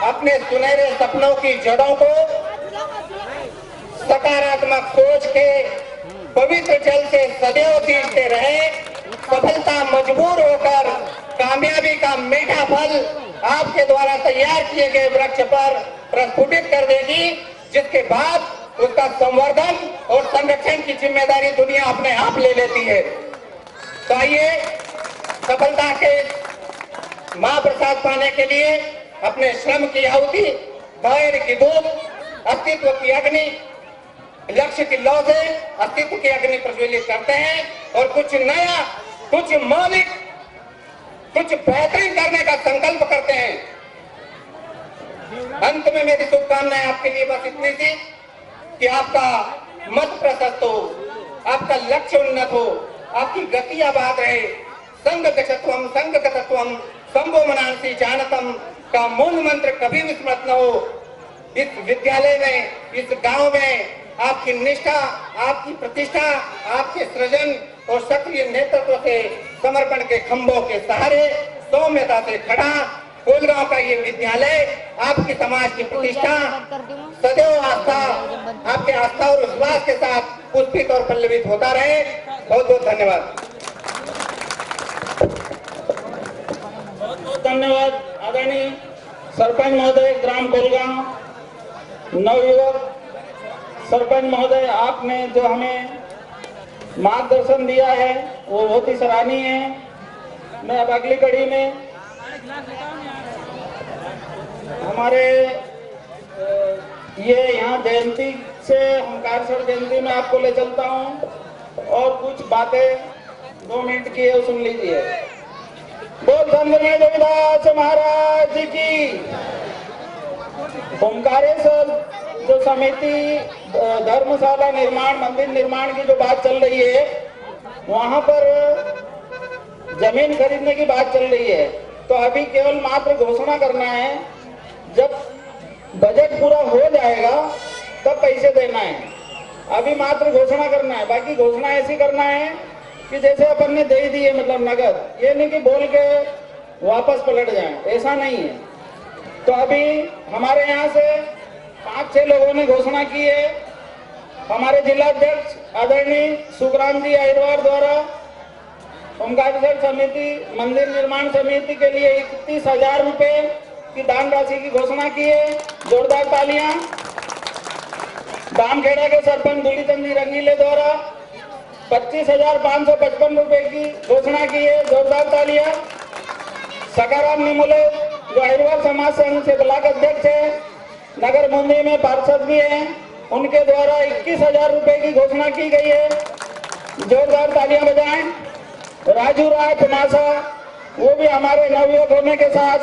अपने सुनहरे सपनों की जड़ों को सकारात्मक सोच के पवित्र जल से सदैव सींचते रहे। सफलता मजबूर होकर कामयाबी का मीठा फल आपके द्वारा तैयार किए गए वृक्ष पर प्रस्फुटित कर देगी, जिसके बाद उसका संवर्धन और संरक्षण की जिम्मेदारी दुनिया अपने आप ले लेती है। तो आइए सफलता के महाप्रसाद पाने के लिए अपने श्रम की आहुति, धैर्य की धूप, अस्तित्व की अग्नि, लक्ष्य की लौ से अस्तित्व की अग्नि प्रज्वलित करते हैं और कुछ नया, कुछ मौलिक, कुछ बेहतरीन करने का संकल्प करते हैं। अंत में मेरी शुभकामनाएं आपके लिए बस इतनी थी कि आपका मत प्रशस्त हो, आपका लक्ष्य उन्नत हो, आपकी गति आबाद रहे। संग गच्छत्वम संग गतत्वम संभो मनांसी जानतम का मूल मंत्र कभी विस्मृत न हो। इस विद्यालय में, इस गांव में आपकी निष्ठा, आपकी प्रतिष्ठा, आपके सृजन और सक्रिय नेतृत्व से समर्पण के खंभों के सहारे सौम्यता से खड़ा कोलगांव का ये विद्यालय आपकी समाज की प्रतिष्ठा सदैव आस्था, आपके आस्था और विश्वास के साथ पुष्पित और पल्लवित होता रहे। बहुत बहुत धन्यवाद। बहुत बहुत धन्यवाद आदरणीय सरपंच महोदय ग्राम कोलगांव, नवयुवक सरपंच महोदय, आपने जो हमें मार्गदर्शन दिया है वो बहुत ही सराहनीय है। मैं अब अगली कड़ी में हमारे ये यहाँ जयंती से ओंकारेश्वर जयंती में आपको ले चलता हूँ और कुछ बातें 2 मिनट की है, सुन लीजिए। बोल धन्य रविदास महाराज की। ओंकारेश्वर जो समिति धर्मशाला निर्माण, मंदिर निर्माण की जो बात चल रही है, वहां पर जमीन खरीदने की बात चल रही है। तो अभी केवल मात्र घोषणा करना है, जब बजट पूरा हो जाएगा तब पैसे देना है। अभी मात्र घोषणा करना है। बाकी घोषणा ऐसी करना है कि जैसे अपन ने दे दिए, मतलब नगद, ये नहीं कि बोल के वापस पलट जाए, ऐसा नहीं है। तो अभी हमारे यहाँ से 5-6 लोगों ने घोषणा की है। हमारे जिलाध्यक्ष आदरणीय सुग्राम जी अहिरवार द्वारा ओंकारेश्वर समिति, मंदिर निर्माण समिति के लिए 31,000 रुपए की दान राशि की घोषणा की है। जोरदार तालियां। दामखेड़ा के सरपंच दुलीचंद जी रंगीले द्वारा 25,555 रुपए की घोषणा की है। जोरदार तालियां। सकाराम निमोले जो अहिरवार समाज संघ से ब्लॉक अध्यक्ष है, नगर मुंबई में पार्षद भी हैं, उनके द्वारा 21,000 रुपए की घोषणा की गई है। जोरदार तालियां बजाएं। राजू राय पुनासा, वो भी हमारे नवयुवक होने के साथ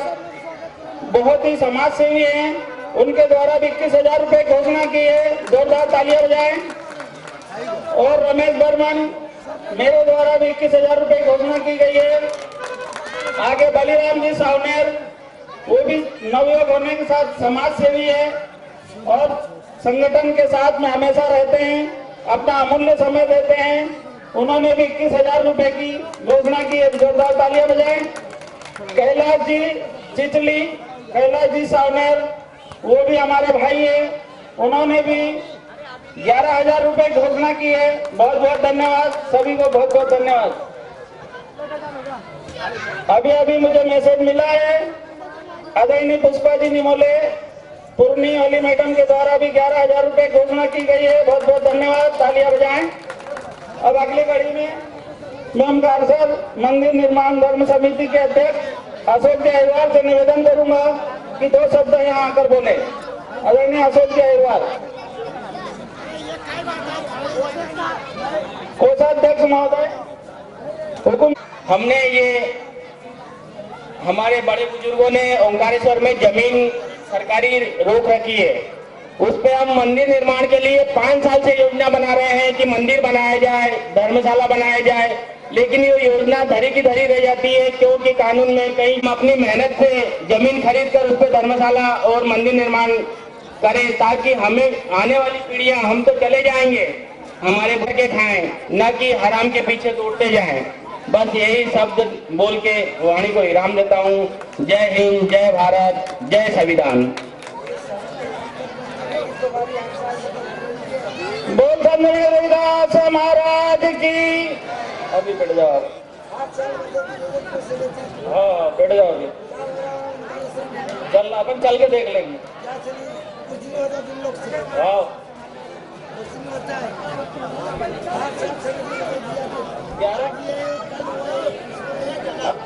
बहुत ही समाज सेवी हैं, उनके द्वारा भी 21,000 रुपए घोषणा की है। जोरदार तालियां बजाएं। और रमेश बर्मन, मेरे द्वारा भी 21,000 रुपए घोषणा की गई है। आगे बलिराम जी सावनेर, वो भी नवयुवक होने के साथ समाज सेवी है और संगठन के साथ में हमेशा रहते हैं, अपना अमूल्य समय देते हैं। उन्होंने भी 21,000 रुपए की घोषणा की है। जोरदार तालियां बजाएं। कैलाश जी चिचली, कैलाश जी सावनेर, वो भी हमारे भाई हैं, उन्होंने भी 11,000 रुपए घोषणा की है। बहुत बहुत धन्यवाद, सभी को बहुत बहुत धन्यवाद। अभी अभी मुझे मैसेज मिला है आदरणीय पुष्पा जी निमोले पूर्णी वाली मैडम के द्वारा भी 11,000 रुपए घोषणा की गई है। बहुत बहुत धन्यवाद, तालियां बजाएं। अब अगली कड़ी में मैं ओमकार सर मंदिर निर्माण धर्म समिति के अध्यक्ष अशोक जी अहिरवार से निवेदन करूंगा कि 2 शब्द यहाँ आकर बोले। आदरणीय अशोक जी अहिरवार। कोषाध्यक्ष महोदय हुकुम। हमने ये हमारे बड़े बुजुर्गों ने ओंकारेश्वर में जमीन सरकारी रोक रखी है, उस पे हम मंदिर निर्माण के लिए 5 साल से योजना बना रहे हैं कि मंदिर बनाया जाए, धर्मशाला बनाया जाए, लेकिन ये योजना धरी की धरी रह जाती है क्योंकि कानून में कहीं हम अपनी मेहनत से जमीन खरीद कर उस पर धर्मशाला और मंदिर निर्माण करें ताकि हमें आने वाली पीढ़ियां, हम तो चले जाएंगे, हमारे भर के खाएं, न कि हराम के पीछे दौड़ते जाएं। बस यही शब्द बोल के वाणी को विराम देता हूँ। जय हिंद, जय भारत, जय संविधान। बोल रविदास महाराज की। अभी बैठ जाओ, हाँ बैठ जाओ, अभी चल अपन चल के देख लेंगे। हाँ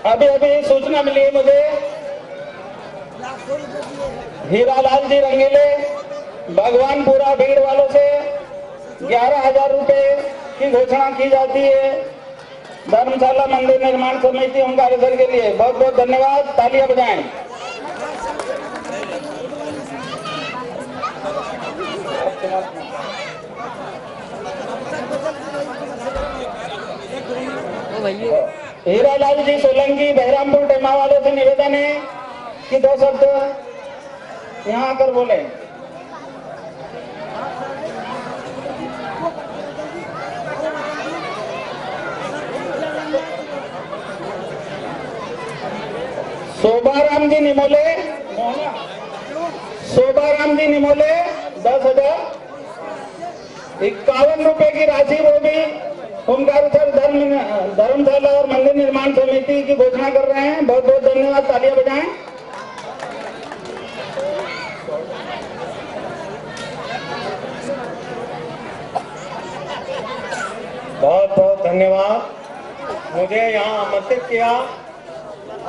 अभी अभी सूचना मिली है मुझे, हीरालाल जी रंगीले भगवानपुरा भीड़ वालों से 11,000 रुपए की घोषणा की जाती है धर्मशाला मंदिर निर्माण समिति ओंकारेश्वर के लिए। बहुत बहुत धन्यवाद, तालियां बजाएं। हीरालाल जी सोलंकी बहरामपुर टेमा वालों से निवेदन है कि 2 शब्द यहाँ आकर बोले। शोभाराम जी निमोले, शोभाराम जी निमोले 10,000, 51 रुपए की राशि वो भी ओंकारेश्वर धर्मशाला और मंदिर निर्माण समिति की घोषणा कर रहे हैं। बहुत बहुत धन्यवाद, तालियां बजाएं। बहुत बहुत धन्यवाद, मुझे यहाँ आमंत्रित किया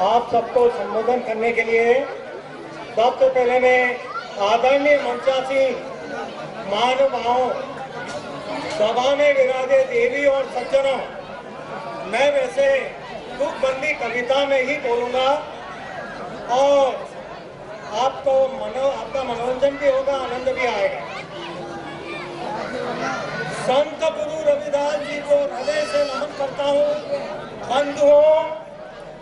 आप सबको संबोधन करने के लिए। सबसे पहले मैं आदरणीय मंचासी महानुभावों, सभा में विराजे देवी और सज्जनों, मैं वैसे दुखबंदी कविता में ही बोलूंगा और आपको आपका मनोरंजन भी होगा, आनंद भी आएगा। संत गुरु रविदास जी को हृदय से नमन करता हूँ। बंधुओं,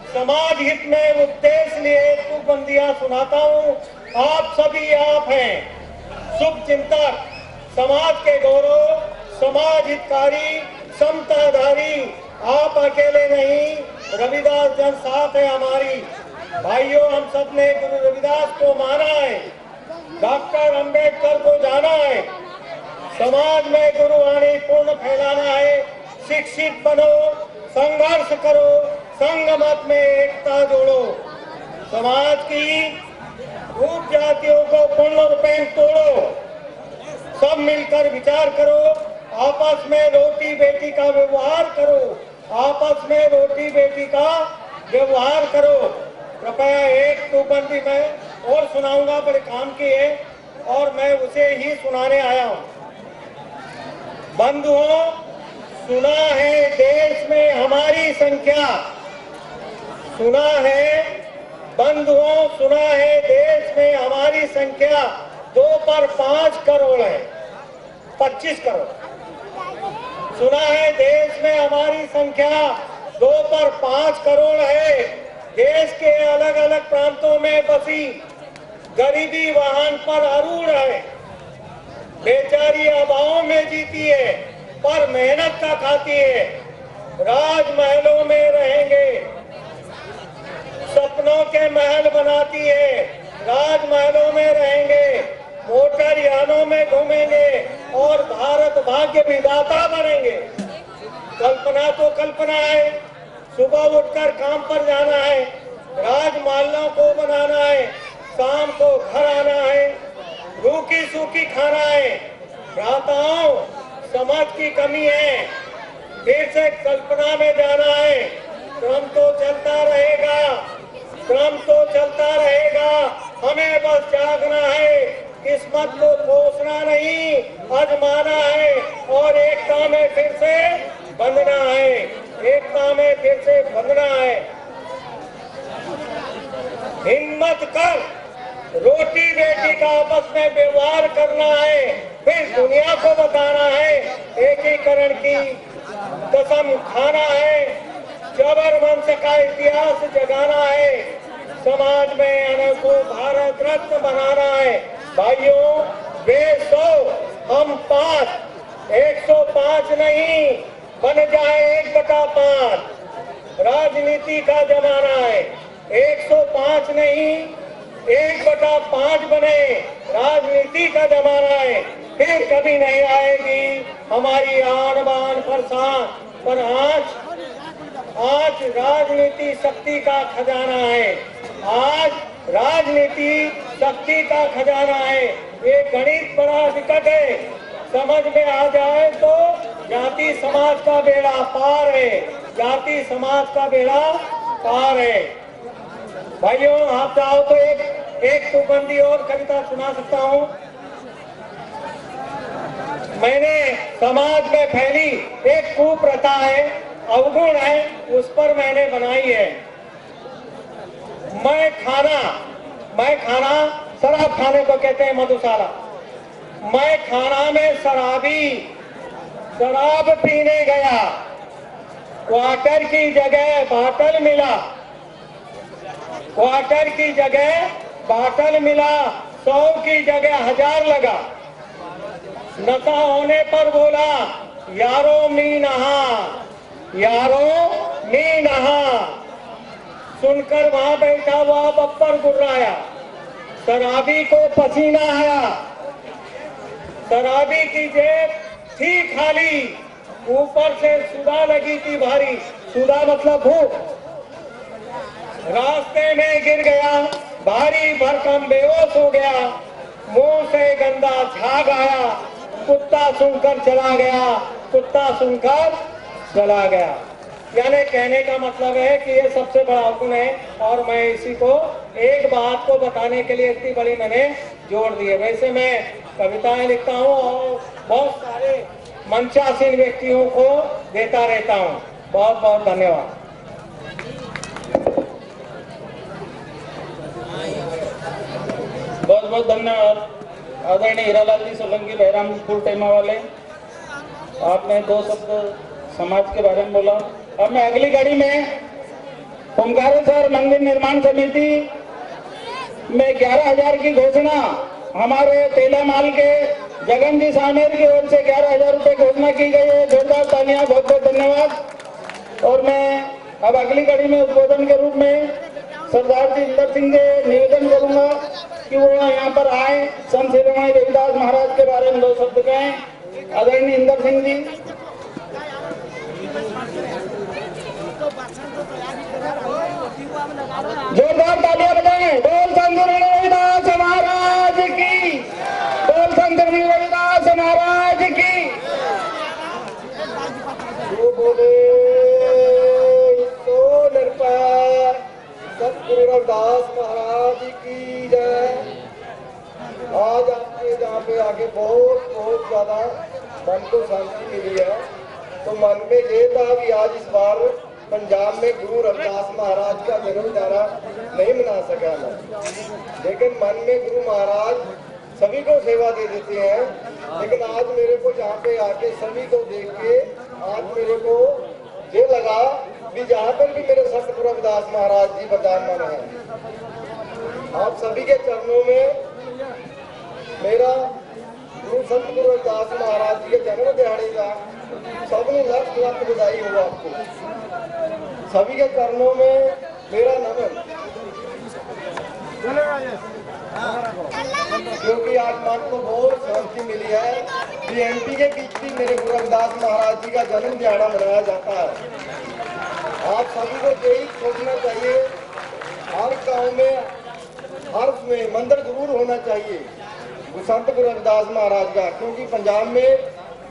समाज हित में उद्देश्य लिए दुखबंदियां सुनाता हूँ। आप सभी आप हैं, शुभ चिंतक, समाज के गौरव, समाज हितकारी, समताधारी। आप अकेले नहीं, रविदास जन साथ है हमारी। भाइयों, हम सब ने गुरु रविदास को माना है, डॉक्टर अंबेडकर को जाना है। समाज में गुरुवाणी पूर्ण फैलाना है। शिक्षित बनो, संघर्ष करो, संघ मत में एकता जोड़ो। समाज की रूप जातियों को पूर्ण रूपेण तोड़ो। सब मिलकर विचार करो, आपस में रोटी बेटी का व्यवहार करो, आपस में रोटी बेटी का व्यवहार करो। कृपया एक तुकबंदी मैं और सुनाऊंगा, बड़े काम की है और मैं उसे ही सुनाने आया हूँ। बंधुओं, सुना है देश में हमारी संख्या, सुना है बंधुओं, सुना है देश में हमारी संख्या 2 पर 5 करोड़ है, 25 करोड़। सुना है देश में हमारी संख्या 2 पर 5 करोड़ है। देश के अलग अलग प्रांतों में बसी गरीबी वाहन पर अरूढ़ है। बेचारी अभावों में जीती है पर मेहनत का खाती है। राजमहलों में रहेंगे, सपनों के महल बनाती है। राजमहलों में रहेंगे, मोटर यानों में घूमेंगे और भारत भाग्य विधाता बनेंगे। कल्पना तो कल्पना है, सुबह उठकर काम पर जाना है, राजमहलों को बनाना है, शाम को घर आना है, रूखी सूखी खाना है। भ्राताओं, समझ की कमी है, फिर से कल्पना में जाना है। क्रम तो चलता रहेगा, क्रम तो चलता रहेगा, हमें बस जागना है, किस्मत को कोसना नहीं, आजमाना है और एकता में फिर से बंधना है, एकता में फिर से बंधना है। हिम्मत कर, रोटी बेटी का आपस में व्यवहार करना है, फिर दुनिया को बताना है, एकीकरण की कसम खाना है, जबर वंश का इतिहास जगाना है, समाज में अनंत को भारत रत्न बनाना है। भाइयों, वे 100 हम 5, 105 नहीं, बन जाए 1/5। राजनीति का जमाना है, 105 नहीं 1/5 बने, राजनीति का जमाना है। फिर कभी नहीं आएगी हमारी आन बान फरसान, पर आज राजनीति शक्ति का खजाना है, आज राजनीति शक्ति का खजाना है। ये गणित बड़ा विकट है, समझ में आ जाए तो जाति समाज का बेड़ा पार है, जाति समाज का बेड़ा पार है। भाइयों, आप चाहो तो एक तुकबंदी और कविता सुना सकता हूँ। मैंने समाज में फैली एक कुप्रथा है, अवगुण है, उस पर मैंने बनाई है। मैं खाना शराब खाने को कहते हैं मधुशाला। मैं खाना में शराब पीने गया, क्वार्टर की जगह बाटल मिला, क्वार्टर की जगह बाटल मिला, 100 की जगह 1000 लगा। नशा होने पर बोला, यारो मी नहा, यारो मी नहा। सुनकर वहां बैठा हुआ बब्बर गुर्राया, शराबी को पसीना आया, शराबी की जेब थी खाली, ऊपर से सुधा लगी थी भारी, सुधा मतलब भूख। रास्ते में गिर गया, भारी भरकम बेहोश हो गया, मुंह से गंदा झाग आया, कुत्ता सुनकर चला गया, कुत्ता सुनकर चला गया। यानी कहने का मतलब है कि ये सबसे बड़ा अवगुण है, और मैं इसी को एक बात को बताने के लिए इतनी बड़ी मैंने जोड़ दी है। वैसे मैं कविताएं लिखता हूँ और बहुत सारे मंचासीन व्यक्तियों को देता रहता हूँ। बहुत बहुत धन्यवाद। बहुत बहुत धन्यवाद आदरणीय हीरालाल जी सोलंकी, बहरामपुर टेमा वाले। आपने 2 शब्द समाज के बारे में बोला। अब मैं अगली कड़ी में ओमकारेश्वर मंदिर निर्माण समिति में 11,000 की घोषणा हमारे तेलामाल के जगन जी सामेर की ओर से 11,000 रुपए घोषणा की गई है। जोरदार तालियां, बहुत बहुत धन्यवाद। और मैं अब अगली कड़ी में उद्बोधन के रूप में सरदार जी इंदर सिंह से निवेदन करूंगा कि वो यहाँ पर आए, संत शिरोमणि रविदास महाराज के बारे में 2 शब्द कहें। आदरणीय इंदर सिंह जी। जोरदार तालियां बजाएं। बोल संत रविदास महाराज की, बोल संत रविदास महाराज की। जो बोले तो निरपैर सतगुरु रविदास महाराज की जय। आज आपके जहाँ पे आके बहुत ज्यादा मन को शांति मिली है। तो मन में ये था कि आज इस बार पंजाब में गुरु रविदास महाराज का जन्म दिहाड़ा नहीं मना सका मैं, लेकिन मन में गुरु महाराज सभी को सेवा दे देते हैं। लेकिन आज मेरे को जहाँ पे आके सभी को देख के आज मेरे को ये लगा कि जहाँ पर भी मेरे सतगुरु रविदास महाराज जी विराजमान है। आप सभी के चरणों में मेरा गुरु सतगुरु रविदास महाराज जी के जन्म दिहाड़े का सबने लख बधाई हो। आपको सभी के चरणों में मेरा नमन, क्योंकि आज मन को बहुत शांति मिली है कि एमपी के बीच भी मेरे गुरु रविदास महाराज जी का जन्म दिहाड़ा मनाया जाता है। आप सभी को यही सोचना चाहिए, हर गांव में हर में मंदिर जरूर होना चाहिए संत गुरु रविदास महाराज का, क्योंकि पंजाब में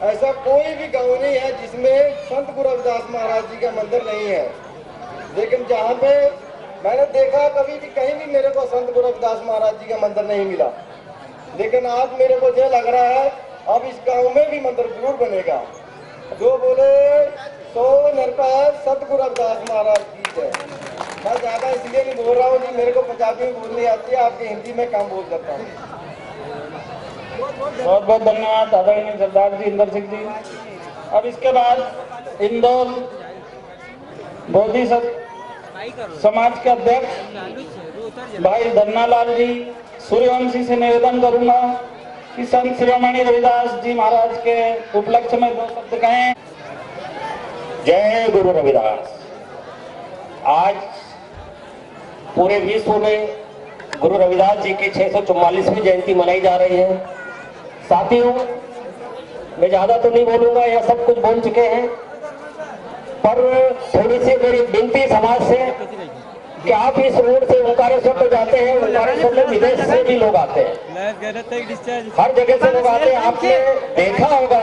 ऐसा कोई भी गांव नहीं है जिसमें संत गुरु रविदास महाराज जी का मंदिर नहीं है। लेकिन जहाँ पे मैंने देखा कभी भी कहीं भी मेरे को संत गुरु रविदास महाराज जी का मंदिर नहीं मिला, लेकिन आज मेरे को यह लग रहा है अब इस गांव में भी मंदिर जरूर बनेगा। जो बोले सो निरपैठ सतगुरु रविदास महाराज की है। मैं ज्यादा इसलिए नहीं बोल रहा हूँ जी, मेरे को पंजाबी में बोलनी आती है, आपकी हिंदी में कम बोल सकता हूँ। बहुत बहुत धन्यवाद आदरणीय सरदार जी इंदर सिंह जी। अब इसके बाद इंदौर बोधि समाज के अध्यक्ष भाई धन्नालाल जी सूर्यवंशी से निवेदन करूंगा कि संत शिरोमणि रविदास जी महाराज के उपलक्ष्य में 2 शब्द कहें। जय गुरु रविदास। आज पूरे विश्व में गुरु रविदास जी की 644वीं जयंती मनाई जा रही है। साथियों, मैं ज्यादा तो नहीं बोलूंगा, यह सब कुछ बोल चुके हैं, पर थोड़ी सी मेरी विनती समाज से कि आप इस रोड से ओंकारेश्वर तो जाते हैं, ओंकारेश्वर में विदेश से भी लोग आते हैं, हर जगह से लोग आते हैं। आपने देखा होगा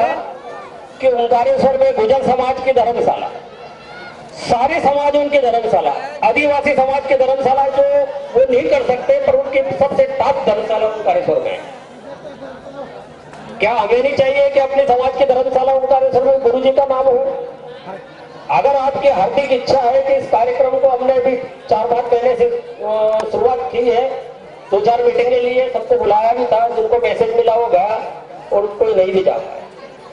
कि ओंकारेश्वर में गुजर समाज की धर्मशाला, सारे समाज उनकी धर्मशाला, आदिवासी समाज की धर्मशाला जो वो नहीं कर सकते, पर उनकी सबसे टॉप धर्मशाला ओंकारेश्वर में। क्या हमें नहीं चाहिए कि अपने समाज की धर्मशाला ओंकारेश्वर में गुरु जी का नाम हो? अगर आपकी हार्दिक इच्छा है कि इस कार्यक्रम को हमने अभी 4-5 महीने से शुरुआत की है, 2-4 मीटिंगें ली है, सबको बुलाया भी था, जिनको मैसेज मिला होगा और कोई नहीं भी जा पाया।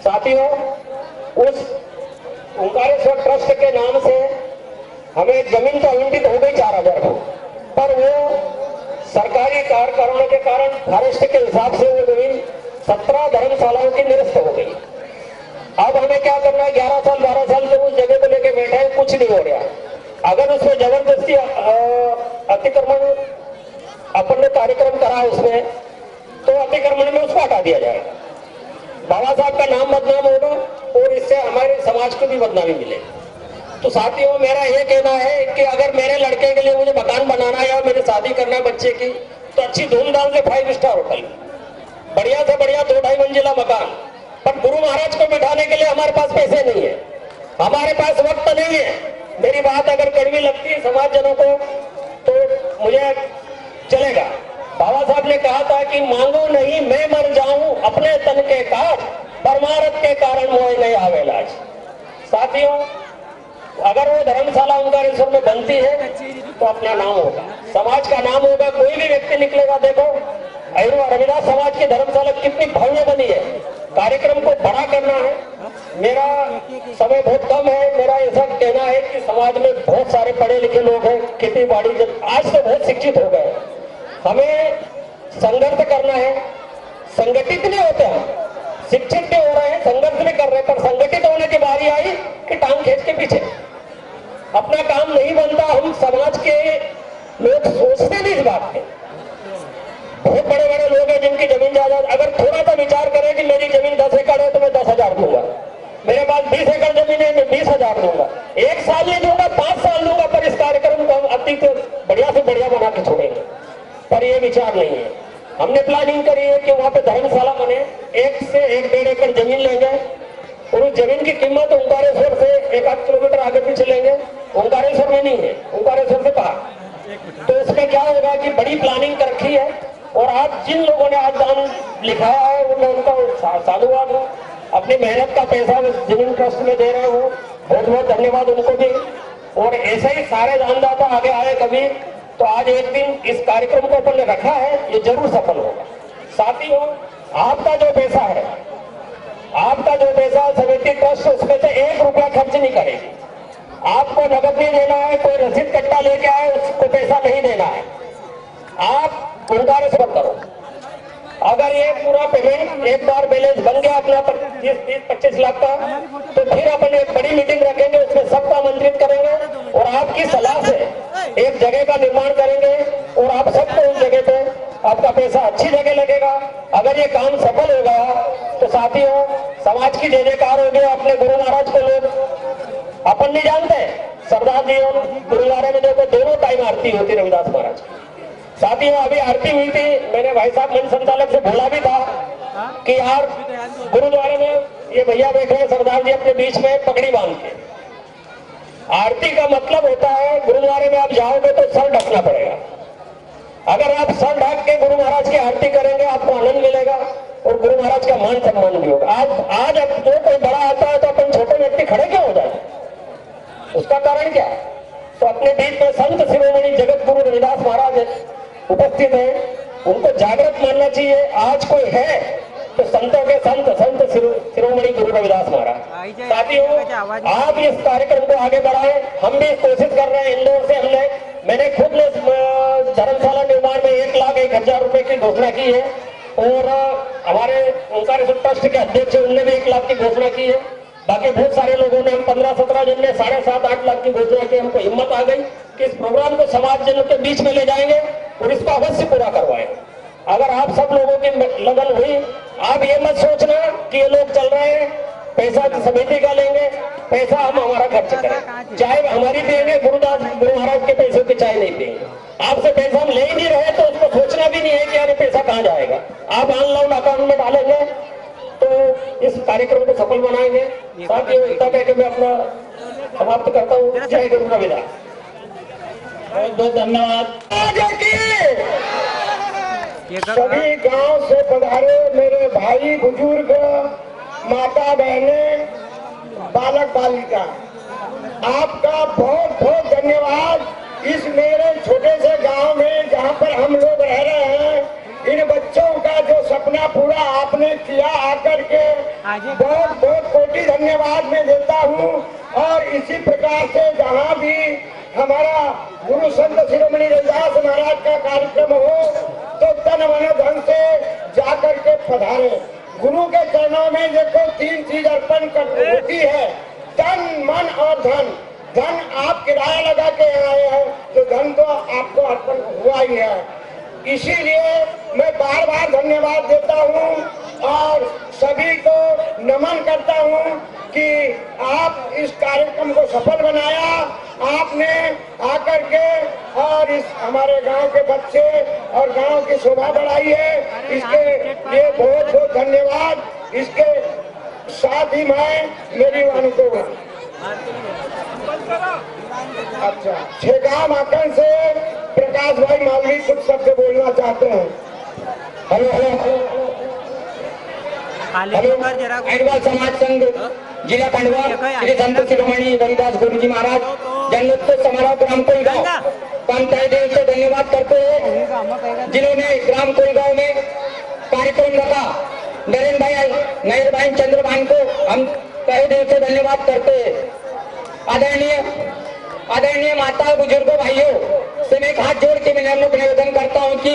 साथियों, उस ओंकारेश्वर ट्रस्ट के नाम से हमें जमीन तो आवंटित हो गई 4000 को, पर वो सरकारी कार्यकारणों के कारण फॉरेस्ट के हिसाब से वो जमीन 17 धर्मशालाओं की निरस्त हो गई। अब हमें क्या करना है? 11 साल 12 साल से उस जगह को लेके बैठे हैं, कुछ नहीं हो रहा। अगर उसमें जबरदस्ती अतिक्रमण अपन ने कार्यक्रम करा उसमें, तो अतिक्रमण में उसको हटा दिया जाएगा। बाबा साहब का नाम बदनाम होगा और इससे हमारे समाज को भी बदनामी मिलेगी। तो साथियों, मेरा ये कहना है कि अगर मेरे लड़के के लिए मुझे मकान बनाना है या मेरी शादी करना है बच्चे की, तो अच्छी धूमधाम से 5 स्टार होटल, बढ़िया से बढ़िया 2-2.5 मंजिला मकान, पर गुरु महाराज को बिठाने के लिए हमारे पास पैसे नहीं है, हमारे पास वक्त नहीं है। मेरी बात अगर कड़वी लगती है समाज जनों को तो मुझे चलेगा। बाबा साहब ने कहा था कि मांगो नहीं मैं मर जाऊं अपने तन के काज, परमारथ के कारण मोह नहीं आवे लाज। साथियों, अगर वो धर्मशाला ओंकारेश्वर में बनती है तो अपना नाम होगा, समाज का नाम होगा, कोई भी व्यक्ति निकलेगा। देखो रविदास समाज की धर्मशाला कितनी भव्य बनी है। कार्यक्रम को बड़ा करना है। मेरा समय बहुत कम है, मेरा ऐसा कहना है कि समाज में बहुत सारे पढ़े लिखे लोग हैं, खेती बाड़ी आज तो बहुत शिक्षित हो गए। हमें संघर्ष करना है, संगठित नहीं होते हम, शिक्षित भी हो रहे हैं, संघर्ष भी कर रहे हैं, पर संगठित होने की बारी आई कि टांग खींच के पीछे अपना काम नहीं बनता। हम समाज के लोग सोचते नहीं इस बात पे। बहुत बड़े बड़े लोग हैं जिनकी जमीन जायदाद, अगर थोड़ा सा विचार करें कि मेरी जमीन 10 एकड़ है तो मैं 10,000 दूंगा, मेरे पास 20 एकड़ जमीन है मैं 20,000 दूंगा, 1 साल नहीं दूंगा 5 साल दूंगा, पर इस कार्यक्रम को हम अति बढ़िया से बढ़िया बना के छोड़ेंगे। पर ये विचार नहीं है। हमने प्लानिंग करी है कि वहां पे धर्मशाला बने, 1 से 1.5 एकड़ जमीन लेंगे और उस जमीन की कीमत ओंकारेश्वर से 1-8 किलोमीटर आगे पीछे लेंगे। ओंकारेश्वर में नहीं है, ओंकारेश्वर से बाहर। तो इसमें क्या होगा कि बड़ी प्लानिंग कर रखी है और आज जिन लोगों ने आज दान लिखाया है उनमें उनका साधुवाद हो, अपनी मेहनत का पैसा जमीन ट्रस्ट में दे रहे हो, बहुत बहुत धन्यवाद उनको भी। और ऐसे ही सारे दानदाता आगे आए कभी, तो आज एक दिन इस कार्यक्रम को अपन ने रखा है, ये जरूर सफल होगा। साथियों, आपका जो पैसा है, आपका जो पैसा समिति ट्रस्ट उसमें से 1 रुपया खर्च नहीं करेगी। आपको नगद नहीं देना है, कोई रसीद कट्टा लेके आए उसको पैसा नहीं देना है। आप ओंकारेश्वर करो। अगर ये पूरा पेमेंट एक बार बैलेंस बन गया अपना 30-25 लाख का, तो फिर अपन एक बड़ी मीटिंग रखेंगे, उसमें सबको आमंत्रित करेंगे और आपकी सलाह से एक जगह का निर्माण करेंगे और आप सबको उस जगह पे आपका पैसा अच्छी जगह लगेगा। अगर ये काम सफल हो गया तो साथियों, समाज की जय जयकार हो गया। अपने गुरु महाराज को लोग अपन नहीं जानते, सरदार जी और गुरुद्वारे में देखो दोनों टाइम आरती होती रविदास महाराज की। साथियों अभी आरती हुई थी, मैंने भाई साहब मंच संचालक से बोला भी था कि यार गुरुद्वारे में ये भैया बैठे हैं सरदार जी अपने बीच में पगड़ी बांध के, आरती का मतलब होता है गुरुद्वारे में आप जाओगे तो सर ढकना पड़ेगा। अगर आप सर ढक के गुरु महाराज की आरती करेंगे आपको आनंद मिलेगा और गुरु महाराज का मान सम्मान भी होगा। आज अब जो कोई बड़ा आता है तो अपन छोटे व्यक्ति खड़े क्यों हो जाते, उसका कारण क्या है? तो अपने बीच में संत शिरोमणि जगत गुरु रविदास महाराज उपस्थित है, उनको जागृत मानना चाहिए। आज कोई है तो संतों के संत शिरोमणि गुरु रविदास महाराज। साथियों आप इस कार्यक्रम को आगे बढ़ाएं, हम भी कोशिश कर रहे हैं। इंदौर से मैंने खुद ने धर्मशाला निर्माण में 1,01,000 रुपए की घोषणा की है और हमारे ओंकारेश्वर ट्रस्ट के अध्यक्ष उनने भी 1 लाख की घोषणा की है। बाकी बहुत सारे लोगों ने, हम 15-17 जन ने 7.5-8 लाख की घोषणा की। हमको हिम्मत आ गई कि इस प्रोग्राम को समाज जनों के बीच में ले जाएंगे और इसको अवश्य पूरा करवाएंगे। अगर आप सब लोगों की लगन हुई, आप ये मत सोचना कि ये लोग चल रहे हैं पैसा समिति का लेंगे, पैसा हम हमारा खर्च करें, चाहे हमारी देंगे, गुरु महाराज के पैसे की चाय नहीं देंगे। आपसे पैसा हम ले ही नहीं रहे तो उसको सोचना भी नहीं है कि अरे पैसा कहाँ जाएगा। आप ऑनलाइन अकाउंट में डालेंगे तो इस कार्यक्रम को सफल बनाएंगे। साथियों इतना कहकर मैं अपना समाप्त करता हूँ। जय गुरु रविदास। बहुत बहुत धन्यवाद। सभी गांव से पधारे मेरे भाई बुजुर्ग, माता बहने, बालक बालिका, आपका बहुत बहुत धन्यवाद। इस मेरे छोटे से गांव में जहां पर हम लोग रह रहे हैं, इन बच्चों का जो सपना पूरा आपने किया आकर के बहुत बहुत कोटि धन्यवाद मैं देता हूं। और इसी प्रकार से जहां भी हमारा गुरु संत शिरोमणि रविदास महाराज का कार्यक्रम हो तो तन मन धन से जाकर के पधारे। गुरु के चरणों में देखो 3 चीज अर्पण होती है, तन मन और धन। धन आप किराया लगा के आए हैं तो धन तो आपको अर्पण हुआ ही है। इसीलिए मैं बार बार धन्यवाद देता हूं और सभी को नमन करता हूं कि आप इस कार्यक्रम को सफल बनाया। आपने आकर के और इस हमारे गांव के बच्चे और गांव की शोभा बढ़ाई है, इसके लिए बहुत बहुत धन्यवाद। इसके साथ ही मैं मेरी वाणी को अच्छा छेगांव माखन से प्रकाश भाई मालवी कुछ शब्द बोलना चाहते हैं। हेलो हेलो समाज संघ जिला खंडवा श्री संत शिरोमणि रविदास गुरु जी महाराज जन्मोत्सव समारोह ग्राम कोलगांव का हम तहे दिल से धन्यवाद करते हैं, जिन्होंने ग्राम कोलगांव में कार्यक्रम रखा। नरेंद्र भाई, नयर भाई, चंद्र भाई को हम तहे दिल से धन्यवाद करते हैं। आदरणीय माता बुजुर्गों भाइयों से मैं एक हाथ जोड़ के निवेदन करता हूं कि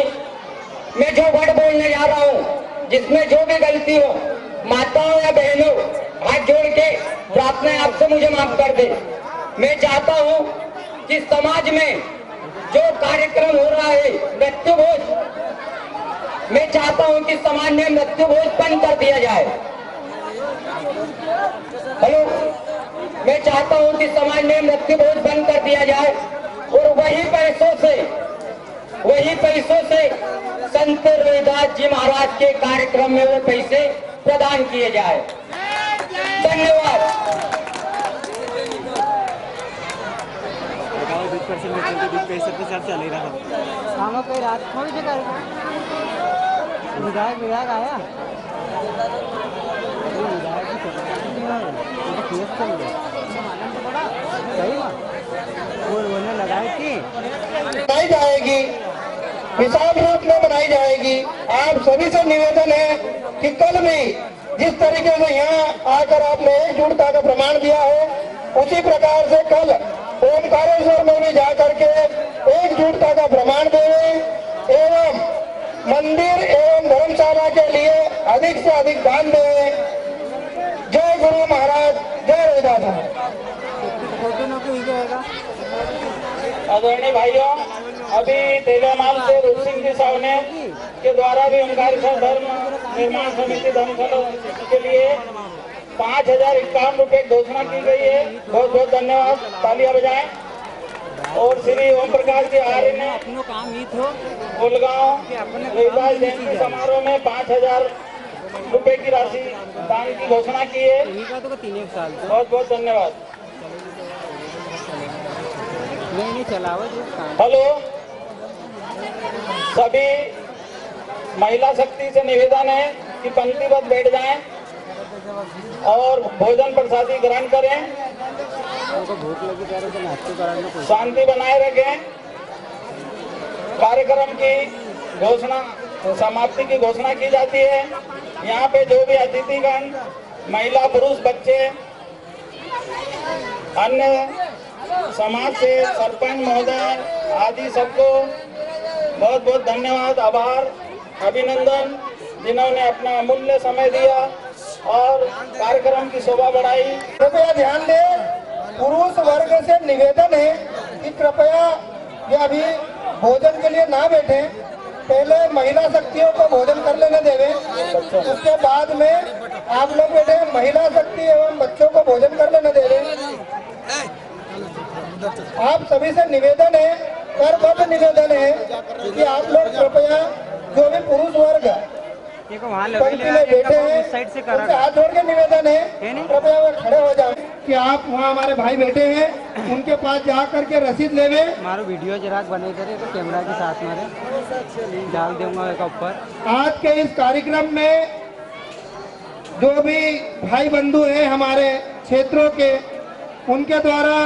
मैं जो वर्ड बोलने जा रहा हूं जिसमें जो भी गलती हो, माताओं या बहनों हाथ जोड़ के प्रार्थना है आपसे मुझे माफ कर दे। मैं चाहता हूं कि समाज में जो कार्यक्रम हो रहा है मृत्यु भोज, मैं चाहता हूं कि समाज में मृत्यु भोज बंद कर दिया जाए। हेलो, मैं चाहता हूं कि समाज में मृत्यु भोज बंद कर दिया जाए और वही पैसों से संत रविदास जी महाराज के कार्यक्रम में वो पैसे प्रदान किए जाए। धन्यवाद। विधायक आया बनाई जाएगी, विशाल रूप में बनाई जाएगी। आप सभी से निवेदन है कि कल भी जिस तरीके से यहाँ आकर आपने एकजुटता का प्रमाण दिया है, उसी प्रकार से कल ओंकारेश्वर में भी जाकर के एकजुटता का प्रमाण देवें एवं मंदिर एवं धर्मशाला के लिए अधिक से अधिक दान देवें। जय गुरु महाराज, जय रविदास। आदरणीय भाइयों, अभी तेलामाल से रूप सिंह जी सावने के द्वारा भी ओंकारेश्वर धर्म निर्माण समिति धर्मशाला के लिए 5,051 रुपए की घोषणा की गई है। बहुत बहुत धन्यवाद, तालियां बजाएं। और श्री ओम प्रकाश जी आर्य ने अपनो काम ही थो कोलगांव रविदास जयंती समारोह में 5,000 रुपए की राशि दान की घोषणा की है। इन्हीं का तो 3 साल बहुत बहुत धन्यवाद। नहीं चलावा जो काम हेलो, सभी महिला शक्ति से निवेदन है कि पंक्तिबद्ध बैठ जाएं और भोजन प्रसादी ग्रहण करें, उनको भूख लगी करे तो नाश्ते कराने को शांति बनाए रखें। कार्यक्रम की घोषणा समाप्ति की घोषणा की जाती है। यहाँ पे जो भी अतिथिगण, महिला पुरुष बच्चे, अन्य समाज से सरपंच महोदय आदि सबको बहुत बहुत धन्यवाद, आभार, अभिनंदन, जिन्होंने अपना अमूल्य समय दिया और कार्यक्रम की शोभा बढ़ाई। कृपया ध्यान दें, पुरुष वर्ग से निवेदन है कि कृपया ये अभी भोजन के लिए ना बैठे, पहले महिला शक्तियों को भोजन कर लेने देवे, उसके बाद में आप लोग बैठे महिला शक्ति एवं बच्चों को भोजन कर लेने देवे। आप सभी से निवेदन है, करबद्ध निवेदन है कि आप लोग कृपया जो भी पुरुष वर्ग पंक्ति में बैठे हैं उनसे हाथ जोड़ के निवेदन है कृपया वो खड़े हो जाए कि आप वहाँ हमारे भाई बैठे हैं उनके पास जा करके रसीद लेवे। मारो वीडियो जरा बने करे तो कैमरा के साथ मारे डाल दूंगा एक ऊपर। आज के इस कार्यक्रम में जो भी भाई बंधु हैं हमारे क्षेत्रों के, उनके द्वारा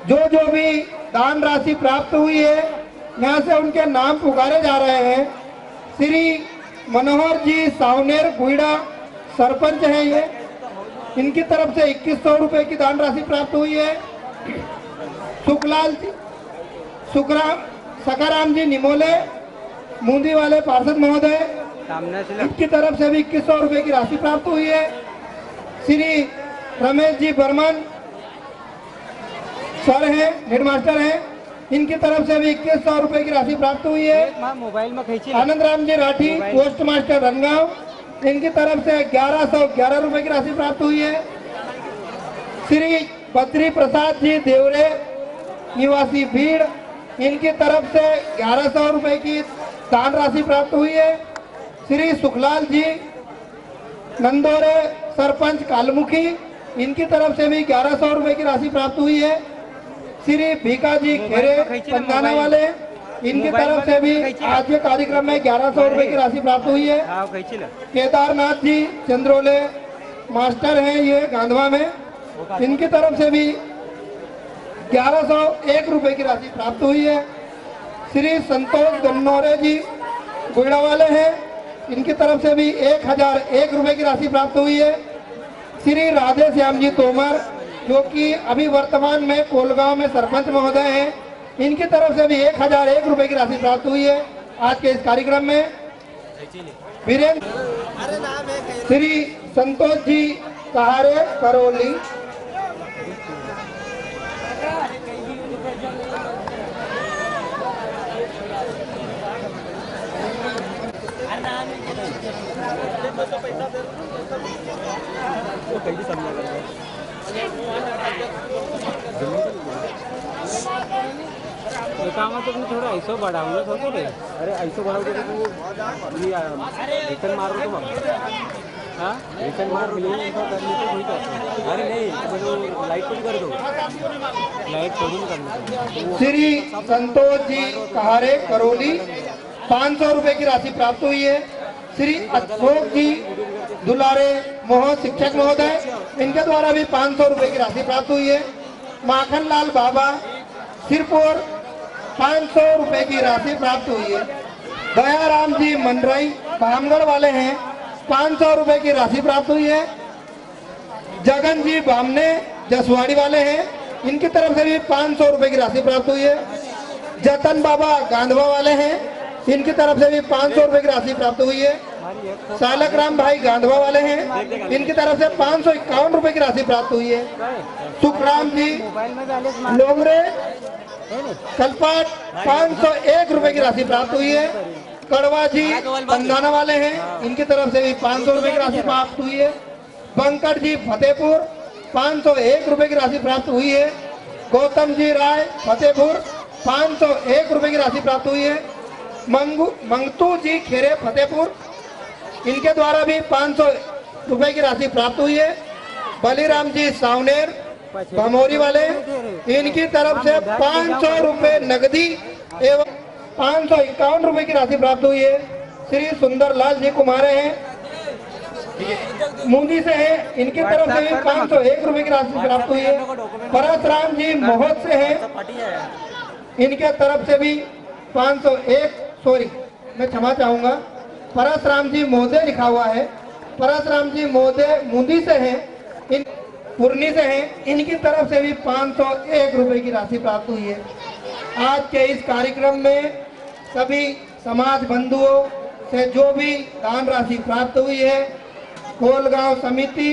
जो भी दान राशि प्राप्त हुई है, यहाँ से उनके नाम पुकारे जा रहे हैं। श्री मनोहर जी सावनेर गुइडा सरपंच हैं ये, इनकी तरफ से 2100 रुपए की दान राशि प्राप्त हुई है। सुखलाल जी सकाराम जी निमोले मूंदी वाले पार्षद महोदय, इनकी तरफ से भी 2100 रुपए की राशि प्राप्त हुई है। श्री रमेश जी बर्मन सर हैं, हेडमास्टर हैं, इनकी तरफ से भी 2100 रुपए की राशि प्राप्त हुई है। मोबाइल में खींची आनंद राम जी राठी पोस्ट मास्टर रनगांव, इनकी तरफ से 1111 रुपए की राशि प्राप्त हुई है। श्री बद्री प्रसाद जी देवरे निवासी भीड़, इनकी तरफ से 1100 रुपए की दान राशि प्राप्त हुई है। श्री सुखलाल जी नंदोरे सरपंच कालमुखी, इनकी तरफ से भी 1100 रुपए की राशि प्राप्त हुई है। श्री भीका जी खेरे पंदाना वाले, इनकी तरफ से भी आज के कार्यक्रम में 1100 रुपए की राशि प्राप्त हुई है। केदारनाथ जी चंद्रोले मास्टर हैं ये गांधवा में, इनकी तरफ से भी 1101 रुपए की राशि प्राप्त हुई है। श्री संतोष गन्नौरे जी गुइड़ा वाले हैं, इनकी तरफ से भी 1001 रुपए की राशि प्राप्त हुई है। श्री राधे श्याम जी तोमर जो कि अभी वर्तमान में कोलगांव में सरपंच महोदय हैं, इनकी तरफ से भी 1001 रुपए की राशि प्राप्त हुई है। आज के इस कार्यक्रम में वीरेंद्र श्री संतोष जी कहारे करौली, काम तो थोड़ा ऐसा बढ़ाऊंगा थोड़ा रे। अरे ऐसा बढ़ाओगे तो रिटर्न मारो तुम, हाँ रिटर्न मार मिलेगी करने तो वही करते। अरे नहीं तो लाइट को कर दो, लाइट थोड़ी करनी। श्री संतोष जी कहारे करौली 500 रुपए की राशि प्राप्त हुई है। श्री अशोक जी दुलारे मोह शिक्षक महोदय, इनके द्वारा भी 500 रुपए की राशि प्राप्त हुई है। माखन लाल बाबा सिरपुर 500 रुपए की राशि प्राप्त हुई है। दयाराम जी मंडराई भामगढ़ वाले हैं, 500 रुपए की राशि प्राप्त हुई है। जगन जी बामने जसवाड़ी वाले हैं, इनकी तरफ से भी 500 रुपए की राशि प्राप्त हुई है। जतन बाबा गांधवा वाले हैं, इनकी तरफ से भी 500 रुपए की राशि प्राप्त हुई है। सालक राम भाई गांधवा वाले हैं, इनकी तरफ से 551 रुपए की राशि प्राप्त हुई है। सुखराम जी लोंगरे कलपाट 501 रुपए की राशि प्राप्त हुई है। कड़वा जी पंदाना वाले हैं, इनकी तरफ से भी 500 रुपए की राशि प्राप्त हुई है। बंकट जी फतेहपुर 501 रुपए की राशि प्राप्त हुई है। गौतम जी राय फतेहपुर 501 रुपए की राशि प्राप्त हुई है। मंगतू जी खेरे फतेहपुर, इनके द्वारा भी 500 रुपए की राशि प्राप्त हुई है। बलीराम जी सावनेर भमोरी वाले, इनकी तरफ से 500 रुपए नगदी एवं 551 रुपए की राशि प्राप्त हुई है। श्री सुंदरलाल जी कुमारे हैं, मुंदी से हैं, इनकी तरफ से भी 501 रुपए की राशि प्राप्त हुई है। परसराम जी मोहत से हैं, इनके तरफ से भी 501, सॉरी मैं क्षमा चाहूंगा, परसराम जी मोदे लिखा हुआ है। परसराम जी मोदे मुंदी से हैं, इन पुरनी से हैं, इनकी तरफ से भी 501 रुपए की राशि प्राप्त हुई है। आज के इस कार्यक्रम में सभी समाज बंधुओं से जो भी दान राशि प्राप्त हुई है, कोलगांव समिति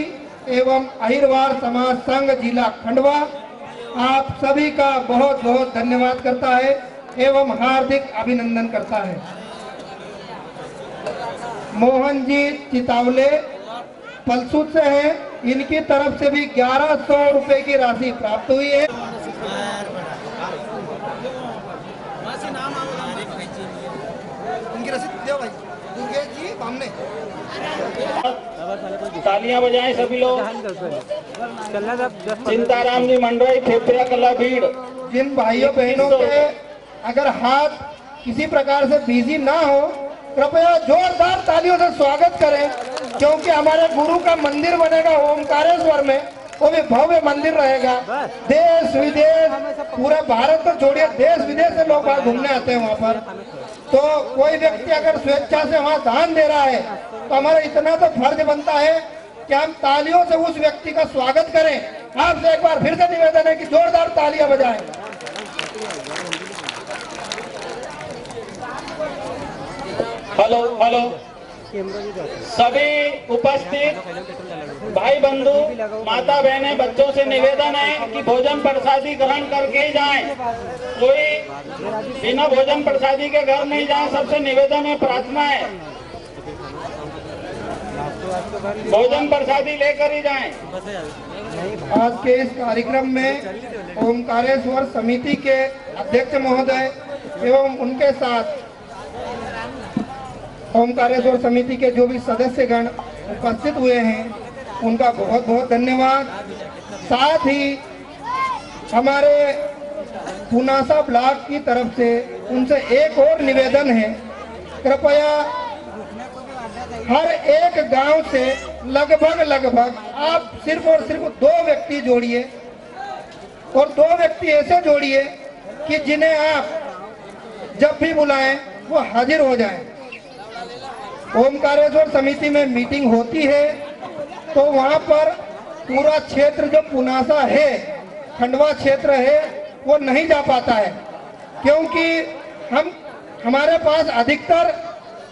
एवं अहिरवार समाज संघ जिला खंडवा आप सभी का बहुत बहुत धन्यवाद करता है एवं हार्दिक अभिनंदन करता है। मोहन जी चितावले पलसूत से हैं, इनकी तरफ से भी 1100 रुपए की राशि प्राप्त हुई है। तालियां बजाएं सभी लोग। चिंताराम जी मंडराई फेफड़ा कला भीड़। जिन भाइयों बहनों के अगर हाथ किसी प्रकार से बिजी ना हो, कृपया जोरदार तालियों से स्वागत करें, क्योंकि हमारे गुरु का मंदिर बनेगा ओमकारेश्वर में, वो भी भव्य मंदिर रहेगा। देश विदेश पूरा भारत तो छोड़िए, देश विदेश से लोग घूमने आते हैं वहाँ पर। तो कोई व्यक्ति अगर स्वेच्छा से वहाँ दान दे रहा है तो हमारा इतना तो फर्ज बनता है कि हम तालियों से उस व्यक्ति का स्वागत करें। आपसे एक बार फिर से निवेदन है कि जोरदार तालियां बजाएं। हेलो हेलो, सभी उपस्थित भाई बंधु माता बहनें बच्चों से निवेदन है कि भोजन प्रसादी ग्रहण करके ही जाएं। कोई बिना भोजन प्रसादी के घर नहीं जाएं, सबसे निवेदन है, प्रार्थना है, भोजन प्रसादी लेकर ही जाएं। आज के इस कार्यक्रम में ओमकारेश्वर समिति के अध्यक्ष महोदय एवं उनके साथ ओमकारेश्वर समिति के जो भी सदस्यगण उपस्थित हुए हैं, उनका बहुत बहुत धन्यवाद। साथ ही हमारे पुनासा ब्लॉक की तरफ से उनसे एक और निवेदन है, कृपया हर एक गांव से लगभग आप सिर्फ और सिर्फ 2 व्यक्ति जोड़िए, और 2 व्यक्ति ऐसे जोड़िए कि जिन्हें आप जब भी बुलाएं वो हाजिर हो जाएं। ओमकारेश्वर समिति में मीटिंग होती है तो वहां पर पूरा क्षेत्र जो पुनासा है, खंडवा क्षेत्र है, वो नहीं जा पाता है, क्योंकि हमारे पास अधिकतर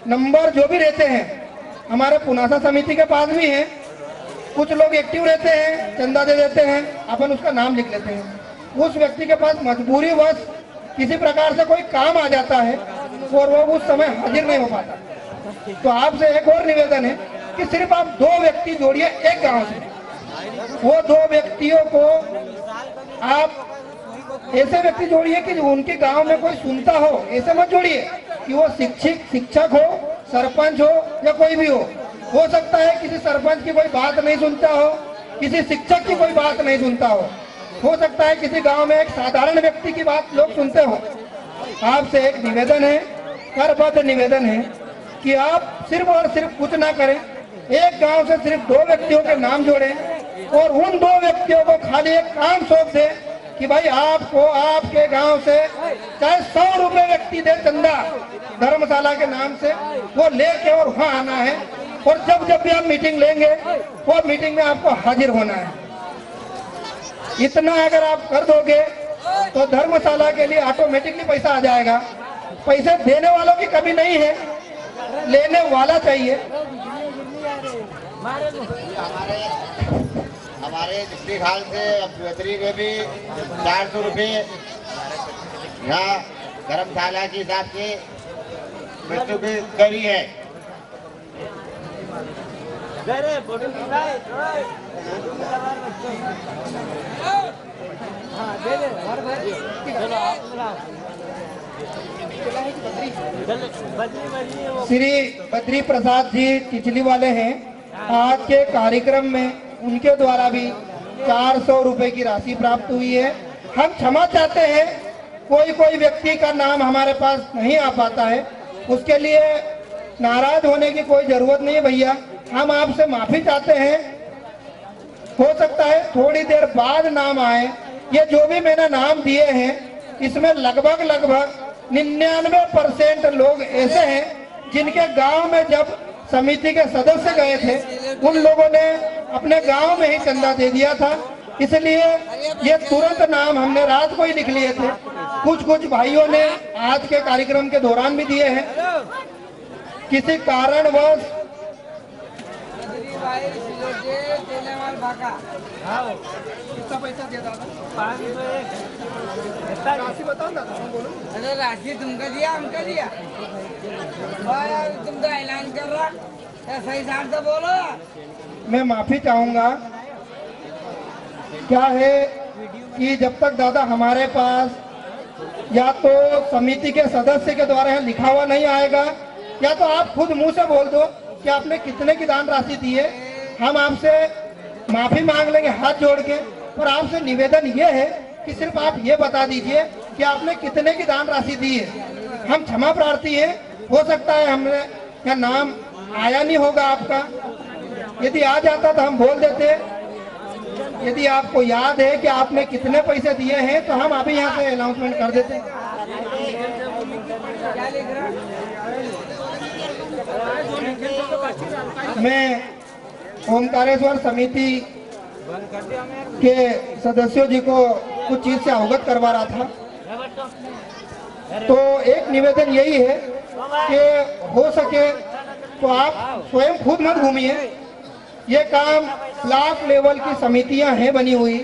नंबर जो भी रहते हैं हमारे पुनासा समिति के पास भी हैं। कुछ लोग एक्टिव रहते हैं, चंदा दे देते हैं, अपन उसका नाम लिख लेते हैं। उस व्यक्ति के पास मजबूरीवश किसी प्रकार से कोई काम आ जाता है और वो उस समय हाजिर नहीं हो पाता। तो आपसे एक और निवेदन है कि सिर्फ आप 2 व्यक्ति जोड़िए एक गांव से। वो 2 व्यक्तियों को आप ऐसे व्यक्ति जोड़िए कि उनके गांव में कोई सुनता हो, ऐसे मत जोड़िए कि वो शिक्षक हो, सरपंच हो या कोई भी हो सकता है किसी सरपंच की कोई बात नहीं सुनता हो, किसी शिक्षक की कोई बात नहीं सुनता हो सकता है किसी गांव में एक साधारण व्यक्ति की बात लोग सुनते हो। आपसे एक निवेदन है, करबद्ध निवेदन है कि आप सिर्फ और सिर्फ कुछ ना करें, एक गांव से सिर्फ 2 व्यक्तियों के नाम जोड़ें और उन 2 व्यक्तियों को खाली एक काम सौंप दें कि भाई आपको आपके गांव से चाहे 100 रुपए व्यक्ति दे चंदा धर्मशाला के नाम से, वो लेके और वहाँ आना है, और जब जब भी आप मीटिंग लेंगे वो मीटिंग में आपको हाजिर होना है। इतना अगर आप कर दोगे तो धर्मशाला के लिए ऑटोमेटिकली पैसा आ जाएगा। पैसे देने वालों की कमी नहीं है, लेने वाला चाहिए। हमारे डिस्ट्रिक्ट हॉल से शिवरात्रि में भी 400 रुपये यहाँ धर्मशाला के हिसाब से बच्चों की करी है। श्री बद्री प्रसाद जी चिचली वाले हैं। आज के कार्यक्रम में उनके द्वारा भी 400 रुपए की राशि प्राप्त हुई है। हम क्षमा चाहते हैं, कोई व्यक्ति का नाम हमारे पास नहीं आ पाता है, उसके लिए नाराज होने की कोई जरूरत नहीं है भैया। हम आपसे माफी चाहते हैं, हो सकता है थोड़ी देर बाद नाम आए। ये जो भी मैंने नाम दिए हैं इसमें लगभग 99% लोग ऐसे हैं जिनके गांव में जब समिति के सदस्य गए थे उन लोगों ने अपने गांव में ही चंदा दे दिया था, इसलिए ये तुरंत नाम हमने रात को ही लिख लिए थे। कुछ भाइयों ने आज के कार्यक्रम के दौरान भी दिए हैं। किसी कारणवश राशि बताओ ना, अरे राशि तुमको दिया हमको दिया, तुम तो ऐलान कर रहा, सही हिसाब से बोलो। मैं माफी चाहूंगा। क्या है कि जब तक दादा हमारे पास या तो समिति के सदस्य के द्वारा लिखा हुआ नहीं आएगा, या तो आप खुद मुंह से बोल दो कि आपने कितने की दान राशि दी है। हम आपसे माफी मांग लेंगे हाथ जोड़ के, और आपसे निवेदन ये है कि सिर्फ आप ये बता दीजिए कि आपने कितने की दान राशि दी है। हम क्षमा प्रार्थी हैं, हो सकता है हमने या नाम आया नहीं होगा आपका, यदि आ जाता तो हम बोल देते। यदि आपको याद है कि आपने कितने पैसे दिए हैं तो हम अभी यहाँ से अनाउंसमेंट कर देते। मैं ओंकारेश्वर समिति के सदस्यों जी को कुछ चीज से अवगत करवा रहा था। तो एक निवेदन यही है कि हो सके तो आप स्वयं खुद मत घूमिए। ये काम ब्लॉक लेवल की समितियां हैं बनी हुई,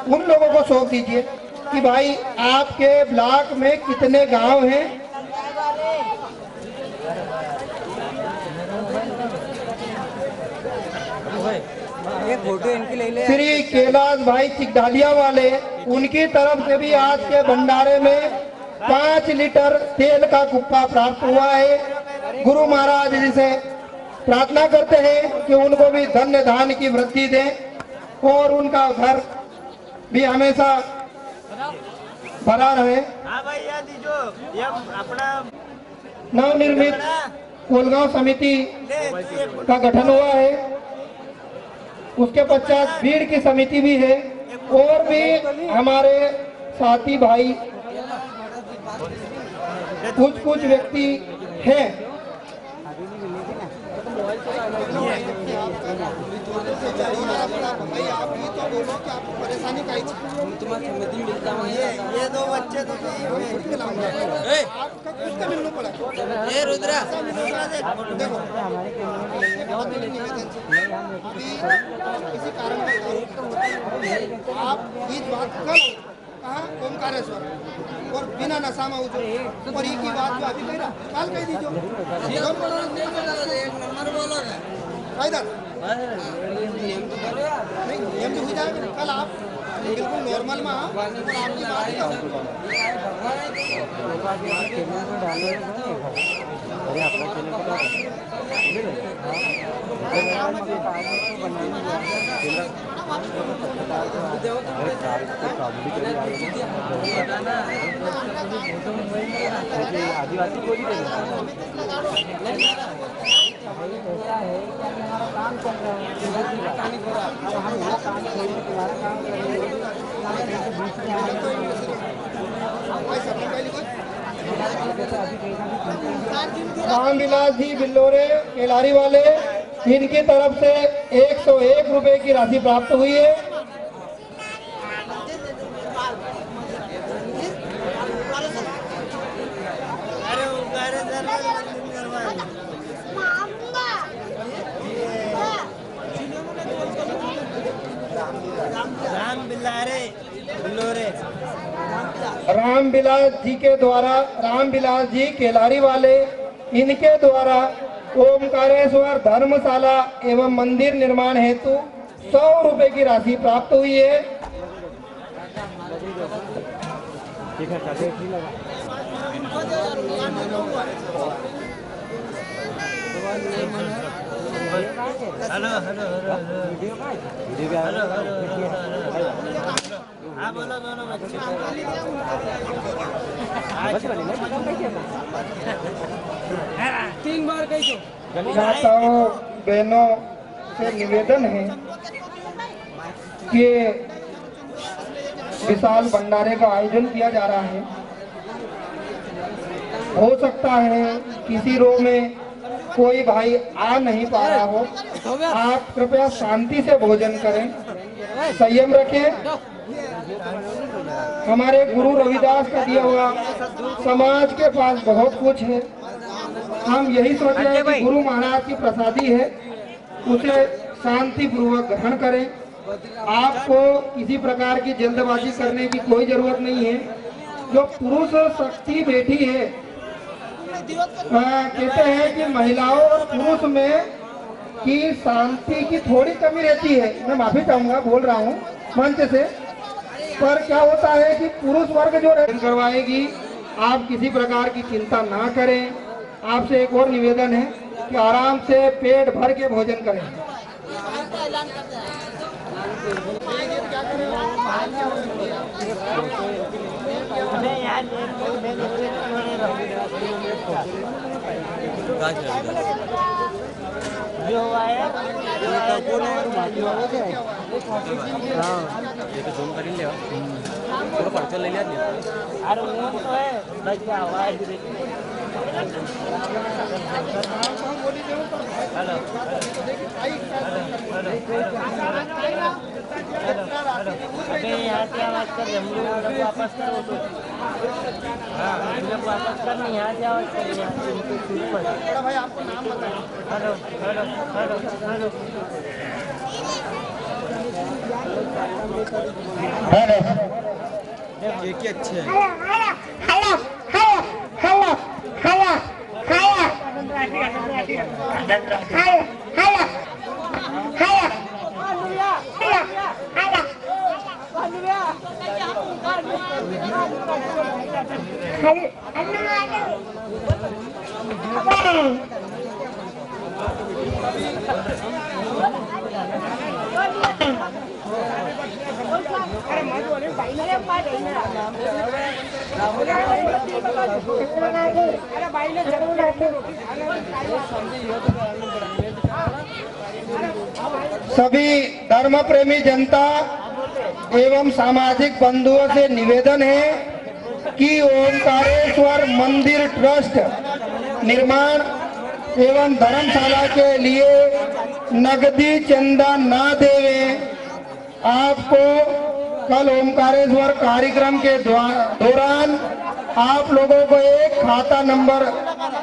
उन लोगों को सौंप दीजिए कि भाई आपके ब्लॉक में कितने गांव हैं, फोटो इनकी ले ले। श्री कैलाश भाई चिकडालिया वाले, उनकी तरफ से भी आज के भंडारे में 5 लीटर तेल का कुप्पा प्राप्त हुआ है। गुरु महाराज जी से प्रार्थना करते हैं कि उनको भी धन्य धान की वृद्धि दें और उनका घर भी हमेशा भरा रहे। नवनिर्मित कोलगांव समिति का गठन हुआ है, उसके पश्चात भीड़ की समिति भी है, और भी हमारे साथी भाई कुछ व्यक्ति हैं। परेशानी का ये 2 बच्चे तो रुद्रा देखो किसी कारण आप बीच बात कल कहाँ ओंकारेश्वर और बिना नशा में उठो और ये की बात जो अभी कह रहा कल कह दीजिए नहीं नियम हो जाएगा। कल आप बिल्कुल नॉर्मल में आपकी आदिवासी को भी काम चल रहा रामविलास जी बिल्लोरे केलारी वाले, इनकी तरफ से 101 रुपए की राशि प्राप्त हुई है। रामविलास जी के द्वारा, रामविलास जी केलारी वाले, इनके द्वारा ओमकारेश्वर धर्मशाला एवं मंदिर निर्माण हेतु 100 रुपए की राशि प्राप्त हुई है। तीन बार कैसे माताओं बहनों से निवेदन है कि विशाल भंडारे का आयोजन किया जा रहा है। हो सकता है किसी रो में कोई भाई आ नहीं पा रहा हो, आप कृपया शांति से भोजन करें, संयम रखें। हमारे गुरु रविदास का दिया हुआ समाज के पास बहुत कुछ है। हम यही सोच रहे हैं कि गुरु महाराज की प्रसादी है, उसे शांति पूर्वक ग्रहण करें। आपको किसी प्रकार की जल्दबाजी करने की कोई जरूरत नहीं है। जो पुरुष शक्ति बैठी है, कहते हैं कि महिलाओं और पुरुष में की शांति की थोड़ी कमी रहती है। मैं माफी चाहूंगा, बोल रहा हूँ मंच से, पर क्या होता है कि पुरुष वर्ग जो करवाएगी, आप किसी प्रकार की चिंता ना करें। आपसे एक और निवेदन है कि आराम से पेट भर के भोजन करें। जो हुआ है ये तो जूम कर ही ले पूरा पर्चा ले लिया। अरे वो तो है बच गया आवाज हेलो अबे यहाँ से आवाज कर, हम लोग वापस करो तो हाँ हम लोग वापस कर, नहीं यहाँ से आवाज कर, यहाँ से भाई आपको नाम बताओ। Hello hello hello hello cake अच्छे है। Hello hello hello hello hello सभी धर्म प्रेमी जनता एवं सामाजिक बंधुओं से निवेदन है कि ओमकारेश्वर मंदिर ट्रस्ट निर्माण एवं धर्मशाला के लिए नगदी चंदा ना देवें। आपको कल ओमकारेश्वर कार्यक्रम के दौरान आप लोगों को एक खाता नंबर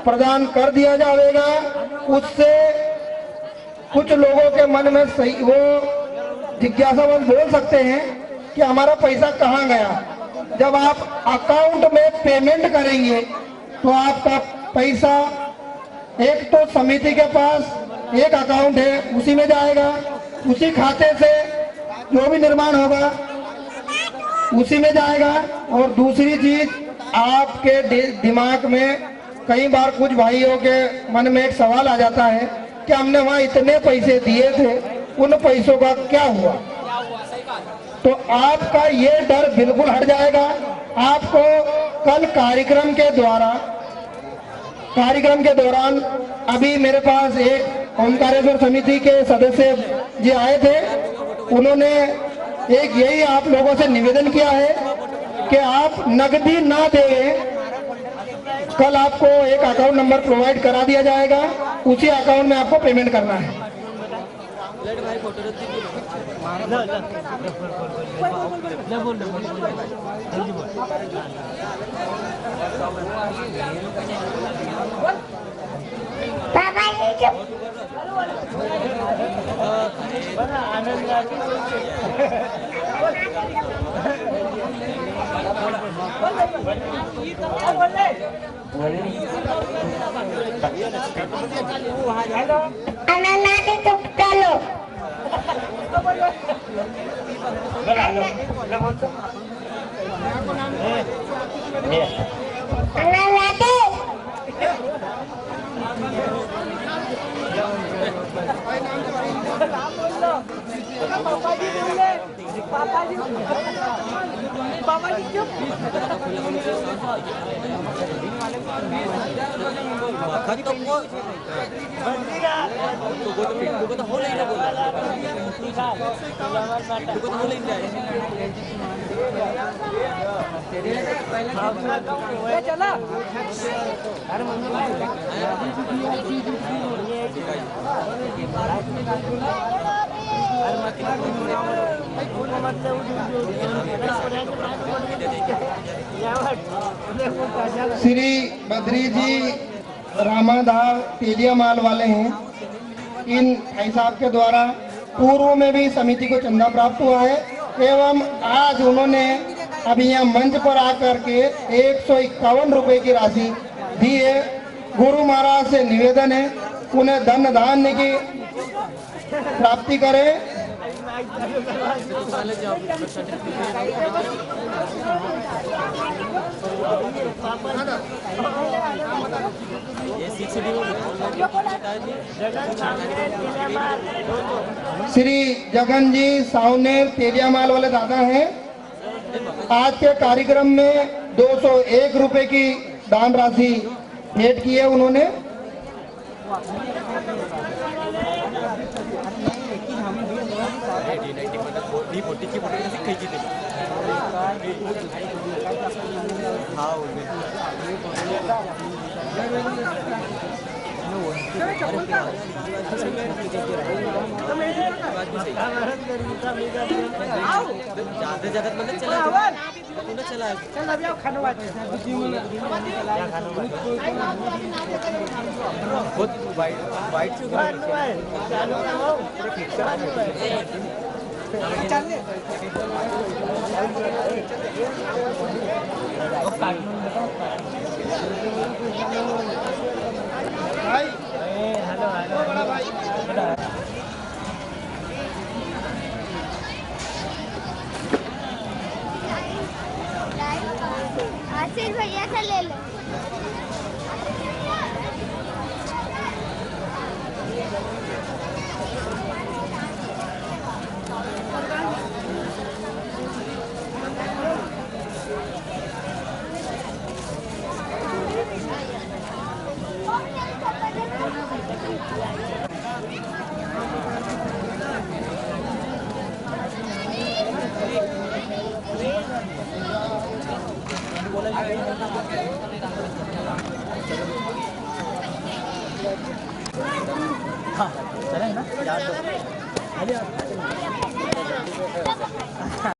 प्रदान कर दिया जाएगा। उससे कुछ लोगों के मन में सही वो जिज्ञासावश बोल सकते हैं कि हमारा पैसा कहाँ गया। जब आप अकाउंट में पेमेंट करेंगे तो आपका पैसा एक तो समिति के पास एक अकाउंट है उसी में जाएगा, उसी खाते से जो भी निर्माण होगा उसी में जाएगा। और दूसरी चीज, आपके दिमाग में कई बार कुछ भाइयों के मन में एक सवाल आ जाता है कि हमने वहाँ इतने पैसे दिए थे, उन पैसों का क्या हुआ। तो आपका ये डर बिल्कुल हट जाएगा। आपको कल कार्यक्रम के दौरान अभी मेरे पास एक ओमकारेश्वर समिति के सदस्य जी आए थे, उन्होंने एक यही आप लोगों से निवेदन किया है कि आप नगदी ना दें। कल आपको एक अकाउंट नंबर प्रोवाइड करा दिया जाएगा, उसी अकाउंट में आपको पेमेंट करना है। अनाना के चुपका लो अनाना के पापा जी चुप चला श्री बद्री जी रामाधार तेलिया माल वाले हैं। इन भाई साहब के द्वारा पूर्व में भी समिति को चंदा प्राप्त हुआ है एवं आज उन्होंने अभी यहाँ मंच पर आकर के 151 रुपए की राशि दी है। गुरु महाराज से निवेदन है उन्हें धन धान्य की प्राप्ति करें। श्री जगन जी सावनेर तेलियामाल वाले दादा हैं। आज के कार्यक्रम में 201 रुपए की दान राशि भेंट की है उन्होंने। ज्यादा मतलब चला चला चल अभी आप खाना वाइट आशीष भैया से ले लो। हाँ चलेंगे ना 400